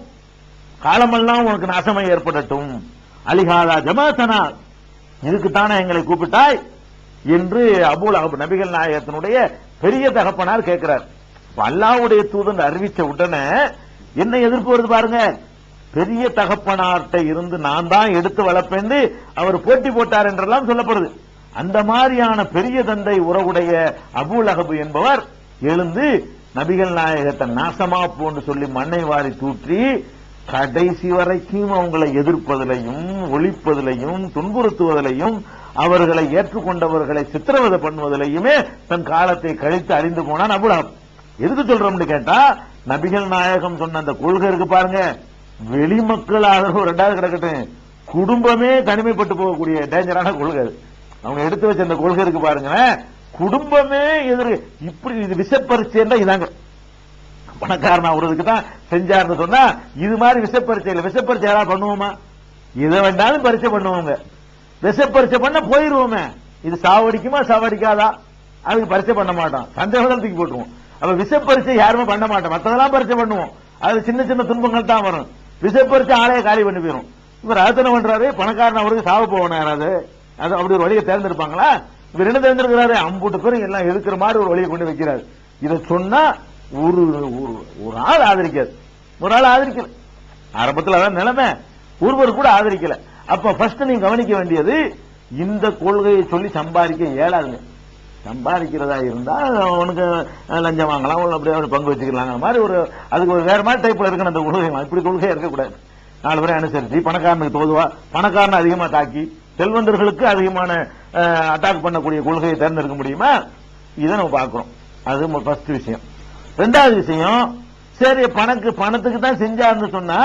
காலமெல்லாம் உனக்கு நாசமை ஏற்படட்டும், அலிஹாதா ஜமாத்தனா, இதுக்கு தானே எங்களை கூப்பிட்டாய் என்று அபூ லஹப் நபிகள் நாயகத்தினுடைய பெரிய தகப்பனார் கேட்கிறார். அல்லாஹ்வுடைய தூதன் அறிவிச்ச உடனே என்ன எதிர்ப்பு வருது பாருங்க. பெரிய தகப்பனார்ட்ட இருந்து நான் தான் எடுத்து வளர்ப்பேன் அவர் போட்டி போட்டார் என்றெல்லாம் சொல்லப்படுது. அந்த மாதிரியான பெரிய தந்தை உறவுடைய அபூ லஹப் என்பவர் எழுந்து நபிகள் நாயகத்தை நாசமா போன்னு சொல்லி மண்ணை வாரி தூற்றி கடைசி வரைக்கும் அவங்களை எதிர்ப்பதிலையும் ஒழிப்பதிலையும் துன்புறுத்துவதிலையும் அவர்களை ஏற்றுக்கொண்டவர்களை சித்திரவதை பண்ணுவதிலையுமே தன் காலத்தை கழித்து அழிந்து போனான் அபூ லஹப். எதுக்கு சொல்றோம்னு கேட்டா, நபிகள் நாயகம் சொன்ன அந்த கொள்கை இருக்கு பாருங்க, வெளிமக்களாக ரெண்டாவது கிடக்கட்டும், குடும்பமே தனிமைப்பட்டு போகக்கூடிய டேஞ்சரான கொள்கை. அவங்க எடுத்து வச்ச அந்த கொள்கை இருக்கு பாருங்க, குடும்பமே எதிர்க்கு. இப்படி இது விஷப்பரிச்சைன்னா இதாங்க. பணக்காரன் அவருக்கு தான் செஞ்சாருன்னு சொன்னா இது மாதிரி விஷப்பரிச்சை இல்ல. விஷப்பரிச்சை யாராவது பண்ணுவோமா? இதை வேண்டாலும் பரிச்சை பண்ணுவோங்க. விஷப்பரிச்சை பண்ண போயிருவோமே, இது சாவடிக்குமா சாவடிக்காதா, அதுக்கு பரிச்சை பண்ண மாட்டோம், சந்தேகம் தூக்கி போட்டுருவோம். அப்ப விஷப்பரிச்சை யாருமே பண்ண மாட்டோம், மற்றதெல்லாம் பரிச்சை பண்ணுவோம். அது சின்ன சின்ன துன்பங்கள் தான் வரும். விஷப்பரிச்சை ஆளைய காலி பண்ணி போயிடும். இவர் அர்த்தனை பண்றாரு, பணக்காரன் அவருக்கு சாவ போகணும் யாராவது, அது அப்படி ஒரு வழியை தேர்ந்தெடுப்பாங்களா? இவர் என்ன தேர்ந்தெடுக்கிறாரு? அம்பூட்டு பேரும் எல்லாம் எதுக்குற மாதிரி ஒரு வழியை கொண்டு வைக்கிறாரு. இதை சொன்னா ஒரு ஒரு ஆள் ஆதரிக்காது, ஒரு ஆள் ஆதரிக்கல. ஆரம்பத்தில் அதான் நிலைமை, ஒருவர் கூட ஆதரிக்கல. அப்ப ஃபர்ஸ்ட் நீங்க கவனிக்க வேண்டியது, இந்த கொள்கையை சொல்லி சம்பாதிக்க இயலாதுங்க. சம்பாதிக்கிறதா இருந்தா உனக்கு லஞ்சம் வாங்கலாம், அப்படியே பங்கு வச்சுக்கலாம் மாதிரி ஒரு, அதுக்கு ஒரு வேற மாதிரி டைப்ல இருக்கணும் அந்த கொள்கை. இப்படி கொள்கையா இருக்கக்கூடாது. 4 பேரை அனுசரிச்சு பணக்காரனுக்கு தோதுவா, பணக்காரனை அதிகமா தாக்கி செல்வந்தர்களுக்கு அதிகமான அட்டாக் பண்ணக்கூடிய கொள்கையை தேர்ந்தெடுக்க முடியுமா? இதை நம்ம பார்க்கிறோம். அது ஃபர்ஸ்ட் விஷயம். 2வது விஷயம், சரி பணத்துக்கு தான் செஞ்சாருன்னு சொன்னா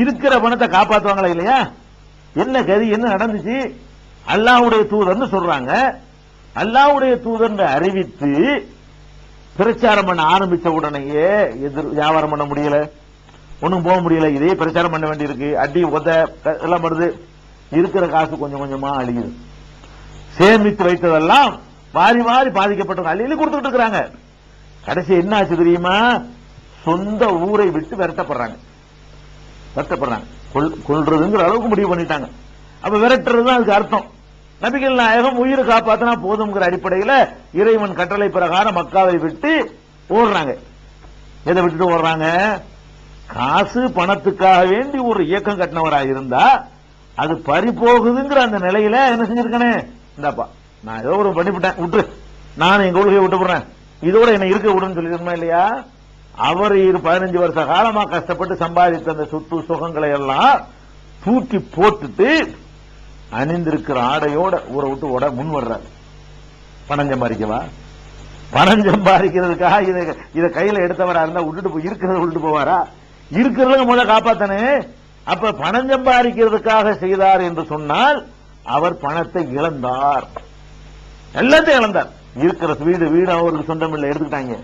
இருக்கிற பணத்தை காப்பாற்றுவாங்களா இல்லையா? என்ன கதி, என்ன நடந்துச்சு? அல்லாஹ்வுடைய தூதர்னு சொல்றாங்க. அல்லாஹ்வுடைய தூதர் அறிவித்து பிரச்சாரம் பண்ண ஆரம்பிச்ச உடனேயே வியாபாரம் பண்ண முடியல, ஒண்ணும் போக முடியல. இதே பிரச்சாரம் பண்ண வேண்டி இருக்கு. அடி உத எல்லாம் வருது. இருக்கிற காசு கொஞ்சம் கொஞ்சமா அழியுது. சேமித்து வைத்ததெல்லாம் வாரி வாரி பாதிக்கப்பட்டவங்க அள்ளி கொடுத்துட்டு இருக்கிறாங்க. கடைசி என்ன ஆச்சு தெரியுமா? சொந்த ஊரை விட்டு விரட்டப்படுறாங்க. கொல்றதுங்கிற அளவுக்கு முடிவு பண்ணிட்டாங்க. அப்ப விரட்டுறது அதுக்கு அர்த்தம். நபிகள் நாயகம் உயிரை காப்பாத்தினா போதுங்கிற அடிப்படையில் இறைவன் கட்டளை பிரகாரம் மக்காவை விட்டு ஓடுறாங்க. எதை விட்டுட்டு ஓடுறாங்க? காசு பணத்துக்காக வேண்டி ஒரு இயக்கம் கட்டினவராக இருந்தா அது பறி போகுதுங்கிற அந்த நிலையில என்ன செஞ்சிருக்கனே, இந்தாப்பா நான் ஏதோ ஒரு பண்ணிவிட்டேன், விட்டு நான் எங்க கொள்கையை விட்டு போடுறேன், இதோட என்ன இருக்க விடுன்னு சொல்லிருக்கணுமா இல்லையா? அவர் 15 வருஷ காலமா கஷ்டப்பட்டு சம்பாதித்த அந்த சொத்து சுகங்களை எல்லாம் தூக்கி போட்டுட்டு அணிந்திருக்கிற ஆடையோட ஊரை விட்டு ஓட முன் வர்றாரு. பணம் சம்பாதிக்கவா? பணம் சம்பாதிக்கிறதுக்காக இதை கையில எடுத்தவரா இருந்தா விட்டுட்டு போய் இருக்கிறத விட்டுட்டு போவாரா? இருக்கிறத முதல்ல காப்பாத்தானே. அப்ப பணம் சம்பாதிக்கிறதுக்காக செய்தார் என்று சொன்னால் அவர் பணத்தை இழந்தார், எல்லாத்தையும் இழந்தார். இருக்கிற வீடு அவருக்கு சொந்தம் இல்லை, எடுத்துக்கிட்டாங்க.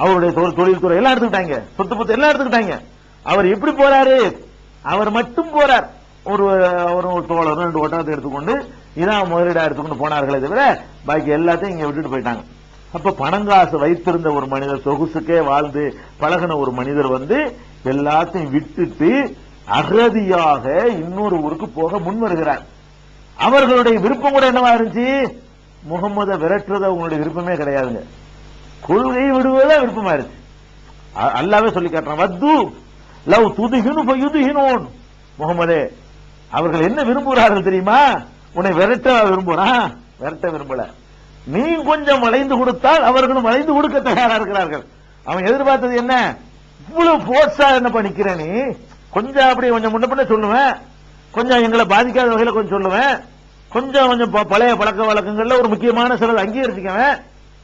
அவருடைய தொழில்துறை எல்லாம் எடுத்துக்கிட்டாங்க, சொத்து பத்து எல்லாம் எடுத்துக்கிட்டாங்க. அவர் எப்படி போறாரு? அவர் மட்டும் போறார். ஒரு தோழர் 2 ஒட்டகத்தை எடுத்துக்கொண்டு இதான் முதலீடா எடுத்துக்கொண்டு போனார்களே தவிர பாக்கி எல்லாத்தையும் இங்க விட்டுட்டு போயிட்டாங்க. அப்ப பணங்காசு வைத்திருந்த ஒரு மனிதர், சொகுசுக்கே வாழ்ந்து பழகின ஒரு மனிதர் எல்லாத்தையும் விட்டுட்டு அகதியாக இன்னொரு ஊருக்கு போக முன் வருகிறார். அவர்களுடைய விருப்பம் கூட என்னவா இருந்துச்சு? முகமதை விரட்டுறது அவங்களுடைய விருப்பமே கிடையாதுங்க. கொள்கையை விடுவதா விருப்பமா இருக்கு. அல்லாவே சொல்லி காட்டுறான், வத்து லவ் துதுகினு பயுதுகினோன். முகமதே, அவர்கள் என்ன விரும்புகிறார்கள் தெரியுமா? உன்னை விரட்ட விரும்புறான், விரட்ட விரும்பல. நீ கொஞ்சம் வளைந்து கொடுத்தால் அவர்களும் வளைந்து கொடுக்க தயாரா இருக்கிறார்கள். அவன் எதிர்பார்த்தது என்ன? இவ்வளவு போர்ஸா என்ன நிக்கிற நீ? கொஞ்சம் அப்படி கொஞ்சம் முன்ன பண்ண சொல்லுவேன், கொஞ்சம் எங்களை பாதிக்காத வகையில கொஞ்சம் சொல்லுவேன், கொஞ்சம் கொஞ்சம் பழைய பழக்க வழக்கங்கள்ல ஒரு முக்கியமான சிலர் அங்கீகரிச்சுக்கவேன்,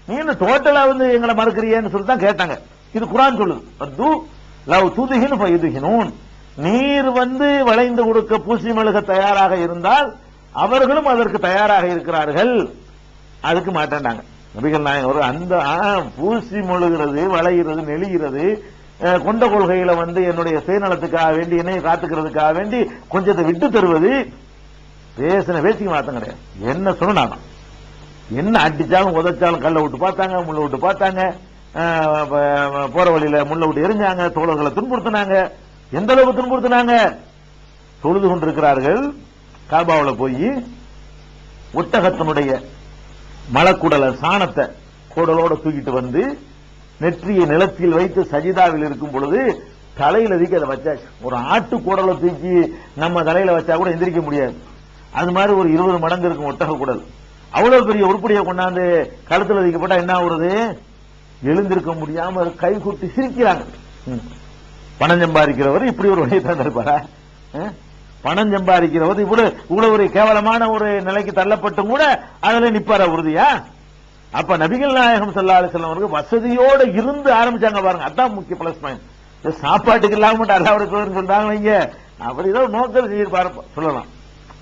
நீ என்ன டோட்டலா வந்து எங்களை மறுக்கிறியன்னு சொல்லி தான் கேட்டாங்க. இது குர்ஆன் சொல்லுது, வத்து லவ் துதுகினு ஃபயுதுகினூன். நீர் வந்து வளைந்து கொடுக்க பூசி மெழுக தயாராக இருந்தால் அவர்களும் அதற்கு தயாராக இருக்கிறார்கள். அதுக்கு மாட்டாண்டாங்க நபிகள் நாயகம். ஒரு அந்த பூசி மொழுகிறது, வளைகிறது, நெளிகிறது, கொண்ட கொள்கையில வந்து என்னுடைய சுயநலத்துக்காக வேண்டி என்னைய காத்துக்கிறதுக்காக வேண்டி கொஞ்சத்தை விட்டு தருவது, பேசின பேச்சுக்கு மாத்தம் கிடையாது. என்ன சொன்னாங்க, என்ன அடிச்சாலும் உதச்சாலும் கல்ல விட்டு பார்த்தாங்க, முள்ள விட்டு பார்த்தாங்க, போற வழியில முள்ள விட்டு எரிஞ்சாங்க, தோழர்களை துன்புறுத்தினாங்க. எந்த அளவுக்கு துன்புறுத்தினாங்க? தொழுது கொண்டிருக்கிறார்கள் காபாவில் போய் ஒட்டகத்தினுடைய மலக்குடல சாணத்தை குடலோட தூக்கிட்டு வந்து நெற்றியை நிலத்தில் வைத்து சஜிதாவில் இருக்கும் பொழுது தலையில தூக்கி அதை வச்சாச்சு. ஒரு ஆட்டு குடலை தூக்கி நம்ம தலையில வச்சா கூட எந்திரிக்க முடியாது. அது மாதிரி ஒரு 20 மடங்கு இருக்கும் ஒட்டக குடல். அவ்வளவு பெரிய உருப்படியை கொண்டாந்து கழுத்துல வைக்கப்பட்டா என்ன ஆகுறது? எழுந்திருக்க முடியாம கை கூட்டி சிரிக்கிறாங்க. பணம் சம்பாதிக்கிறவர் இப்படி ஒரு வழியை தந்திருப்பாரா? பணம் சம்பாதிக்கிறவர் இவ்வளவு ஒரு கேவலமான ஒரு நிலைக்கு தள்ளப்பட்டும் கூட அதுல நிப்பார உறுதியா? அப்ப நபிகள் நாயகம் ஸல்லல்லாஹு அலைஹி வஸல்லம் அவர்கள் வசதியோட இருந்து ஆரம்பிச்சாங்க பாருங்க. அதான் முக்கிய பிளஸ் பாயிண்ட். சாப்பாட்டுக்கு இல்லாம மட்டும் அல்லாஹ்வுடைய சொல்றாங்க வைங்க, அவர் ஏதோ நோக்கல் செய்ய சொல்லலாம்.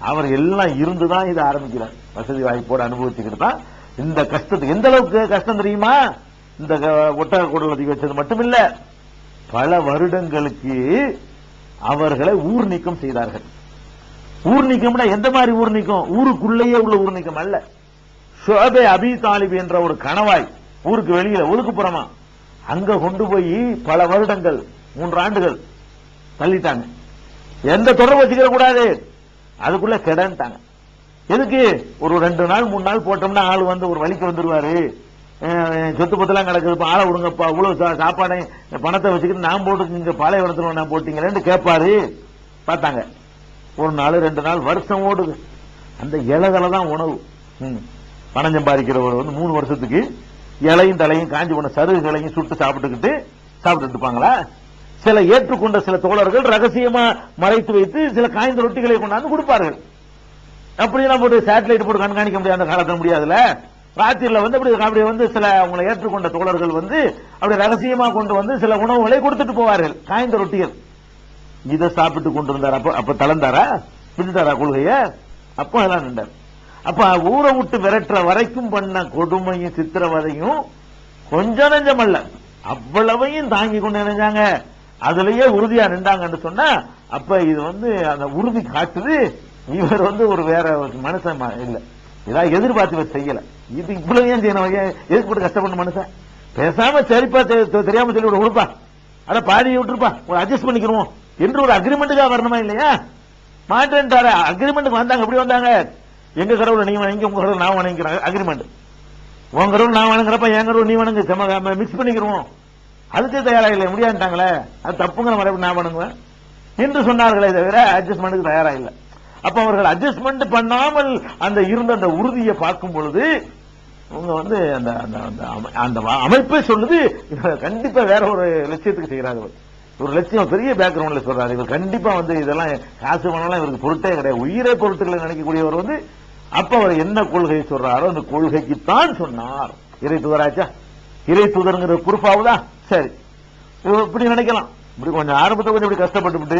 அவர் எல்லாம் இருந்துதான் இதை ஆரம்பிக்கிறார். வசதி வாய்ப்போடு அனுபவிச்சுக்கிட்டு தான் இந்த கஷ்டத்துக்கு. எந்த அளவுக்கு கஷ்டம் தெரியுமா? இந்த ஒட்டக குடல் வச்சது மட்டுமில்ல, பல வருடங்களுக்கு அவர்களை ஊர் நீக்கம் செய்தார்கள். ஊர் நீக்கம்னா எந்த மாதிரி ஊர் நீக்கம்? ஊருக்குள்ளேயே உள்ள ஊர் நீக்கம் அல்ல. ஷுஅபே அபி தாலிப் என்ற ஒரு கணவாய் ஊருக்கு வெளியில ஒதுக்குப்புறமா அங்க கொண்டு போய் பல வருடங்கள் 3 ஆண்டுகள் தள்ளிட்டாங்க. எந்த தொடர்பு வச்சுக்க கூடாது, அதுக்குள்ள கெடன்ட்டாங்க. எதுக்கு? ஒரு 2 நாள் 3 நாள் போட்டோம்னா ஆள் வந்து ஒரு வழிக்கு வந்துருவாரு, சொத்து பத்தெல்லாம் கிடக்குது, ஆளை விடுங்கப்பா, இவ்வளவு சாப்பாடை பணத்தை வச்சுக்கிட்டு நான் போட்டு இங்க பாலைவனத்துல நான் போட்டீங்களேன்னு கேட்பாரு. பார்த்தாங்க. 1 நாள் 2 நாள் வருஷம் ஓடுது. அந்த இலைகளை தான் உணவு. பணம் சம்பாதிக்கிறவர் வந்து 3 வருஷத்துக்கு இலையும் தலையும் காஞ்சி போன சருகுகளையும் சுட்டு சாப்பிட்டுக்கிட்டு இருப்பாங்களா? சில ஏற்றுக்கொண்ட சில தோழர்கள் ரகசியமா மறைத்து வைத்து சில காய்ந்த ரொட்டிகளை கொண்டாந்து கொடுப்பார்கள். அப்படியெல்லாம் போட்டு சேட்டலைட் போட்டு கண்காணிக்க முடியாத காலத்தில் முடியாதுல. ராத்திரில வந்து அப்படி வந்து சில அவங்களை ஏற்றுக்கொண்ட தோழர்கள் வந்து அப்படி ரகசியமா கொண்டு வந்து சில உணவுகளை கொடுத்துட்டு போவார்கள், காய்ந்த ரொட்டிகள். இதை சாப்பிட்டு கொண்டு இருந்தார். அப்ப தளர்ந்தாரா? பிடித்தாரா கொள்கைய? அப்ப எல்லாம் நின்றார். அப்ப ஊரை விட்டு விரட்டுற வரைக்கும் பண்ண கொடுமையும் சித்திரவதையும் கொஞ்சம் நெஞ்சம் அல்ல, அவ்வளவையும் தாங்கி கொண்டு நினைஞ்சாங்க. அதுலயே உறுதியா நின்றாங்கன்னு சொன்னா அப்ப இது வந்து அந்த உறுதி காட்டுது இவர் வந்து ஒரு வேற மனுஷன் இல்ல, ஏதாவது எதிர்பார்த்து செய்யல. இது இவ்வளவு ஏன் செய்யணும்? எதுக்கு போட்டு கஷ்டப்பட்ட மனுஷன்? பேசாம சரிப்பா தெரியாம சொல்லி கொடுப்பா, அட பாடி விட்டுருப்பா, ஒரு அட்ஜஸ்ட் பண்ணிக்கிறோம் என்று ஒரு அக்ரிமெண்ட்டுக்காக வரணுமா இல்லையா? மாட்டேன்ட்டார. அக்ரிமெண்ட்டுக்கு வந்தாங்க. எப்படி வந்தாங்க? எங்க கடவுளை நீ வணங்கி உங்க கடவுள் நான் வணங்கிக்கிறேன் அக்ரிமெண்ட். உங்க கடவுள் நான் வணங்குறப்ப என் கடவுள் நீ வணங்கு, மிக்ஸ் பண்ணிக்கிறோம். அதுக்கு தயாரா இல்லை, முடியாதுட்டாங்களே. அது தப்புங்கிற மரபு நான் வணங்குவேன் என்று சொன்னார்களே தவிர அட்ஜஸ்ட்மெண்ட்டுக்கு தயாரா இல்லை. அப்ப அவர்கள் அட்ஜஸ்ட்மெண்ட் பண்ணாமல் அந்த இருந்த அந்த உறுதியை பார்க்கும் பொழுது அவங்க வந்து அந்த அமைப்பே சொல்லுது கண்டிப்பா வேற ஒரு லட்சியத்துக்கு செய்யறாங்க. ஒரு லட்சியம் பெரிய பேக்ரவுண்ட்ல சொல்றாரு. இவர் கண்டிப்பா வந்து இதெல்லாம் காசு பணம்லாம் இவருக்கு பொருட்டே கிடையாது, உயிரை பொருட்களை நினைக்கக்கூடியவர் வந்து. அப்ப அவர் என்ன கொள்கை சொல்றாரோ அந்த கொள்கைக்குத்தான் சொன்னார். இறை தூதராச்சா? இறை தூதருங்கிற குறிப்பாவுதா? சரி, இப்படி நினைக்கலாம். இப்படி கொஞ்சம் ஆரம்பத்தை கொஞ்சம் இப்படி கஷ்டப்பட்டு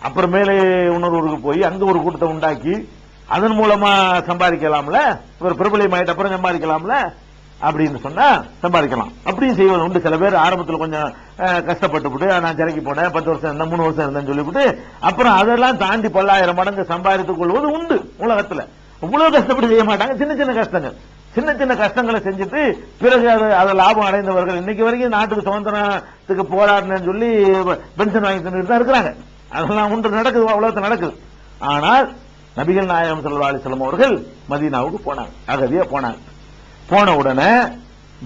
அப்புறமேலே இன்னொரு ஊருக்கு போய் அங்க ஒரு கூட்டத்தை உண்டாக்கி அதன் மூலமா சம்பாதிக்கலாம்ல, இவர் பிரபலியமாயிட்டு அப்புறம் சம்பாதிக்கலாம்ல அப்படின்னு சொன்னா சம்பாதிக்கலாம். அப்படியும் செய்வது உண்டு. சில பேர் ஆரம்பத்தில் கொஞ்சம் கஷ்டப்பட்டு நான் சிறைக்கு போனேன், 10 வருஷம் இருந்தேன், 3 வருஷம் இருந்தேன்னு சொல்லிவிட்டு அப்புறம் அதெல்லாம் தாண்டி 10,000 மடங்கு சம்பாதித்துக் கொள்வது உண்டு உலகத்துல. இவ்வளவு கஷ்டப்பட்டு செய்ய மாட்டாங்க. சின்ன சின்ன கஷ்டங்கள், சின்ன சின்ன கஷ்டங்களை செஞ்சுட்டு பிறகு அதை லாபம் அடைந்தவர்கள் இன்னைக்கு வரைக்கும் நாட்டுக்கு சுதந்திரத்துக்கு போராடினு சொல்லி பென்ஷன் வாங்கி தந்துட்டு தான் இருக்கிறாங்க. அதெல்லாம் ஒன்று நடக்குது, உலகத்தில் நடக்குது. ஆனால் நபிகள் நாயகம் ஸல்லல்லாஹு அலைஹி வஸல்லம் அவர்கள் மதீனாவுக்கு போனாங்க, அகதியா போனாங்க. போன உடனே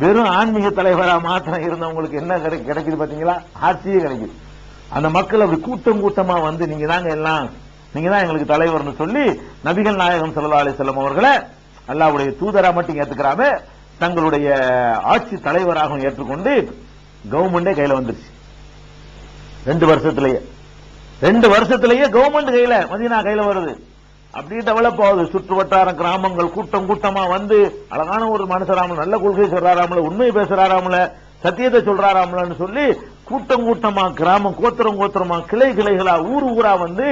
வெறும் ஆன்மீக தலைவரா மாத்திரம் இருந்தவங்களுக்கு என்ன கிடைக்குது பாத்தீங்களா? ஆட்சியே கிடைக்குது. அந்த மக்கள் அப்படி கூட்டம் கூட்டமா வந்து நீங்க தாங்க எல்லாம், நீங்க தான் எங்களுக்கு தலைவர்னு சொல்லி நபிகள் நாயகம் ஸல்லல்லாஹு அலைஹி வஸல்லம் அவர்களை அல்லாஹ்வுடைய தூதரா மட்டும் ஏத்துக்கிறாம தங்களுடைய ஆட்சி தலைவராகவும் ஏற்றுக்கொண்டு கவர்மெண்டே கையில வந்துருச்சு. 2 வருஷத்திலேயே கவர்மெண்ட் கையில, மதீனா கையில வருது. அப்படி டெவலப் ஆகுது. சுற்று வட்டார கிராமங்கள் கூட்டம் கூட்டமா வந்து அழகான ஒரு மனுஷராமல, நல்ல கொள்கை சொல்றாராமல, உண்மையை பேசுறாராமல, சத்தியத்தை சொல்றாராமலன்னு சொல்லி கூட்டம் கூட்டமா கிராமம் கோத்திரமா கிளை கிளைகளா ஊர் ஊரா வந்து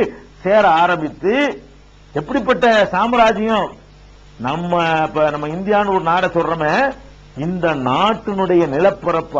சேர ஆரம்பித்து, எப்படிப்பட்ட சாம்ராஜ்யம்! நம்ம இந்தியான்னு ஒரு நாடை சொல்றோமே, இந்த நாட்டினுடைய நிலப்பரப்பு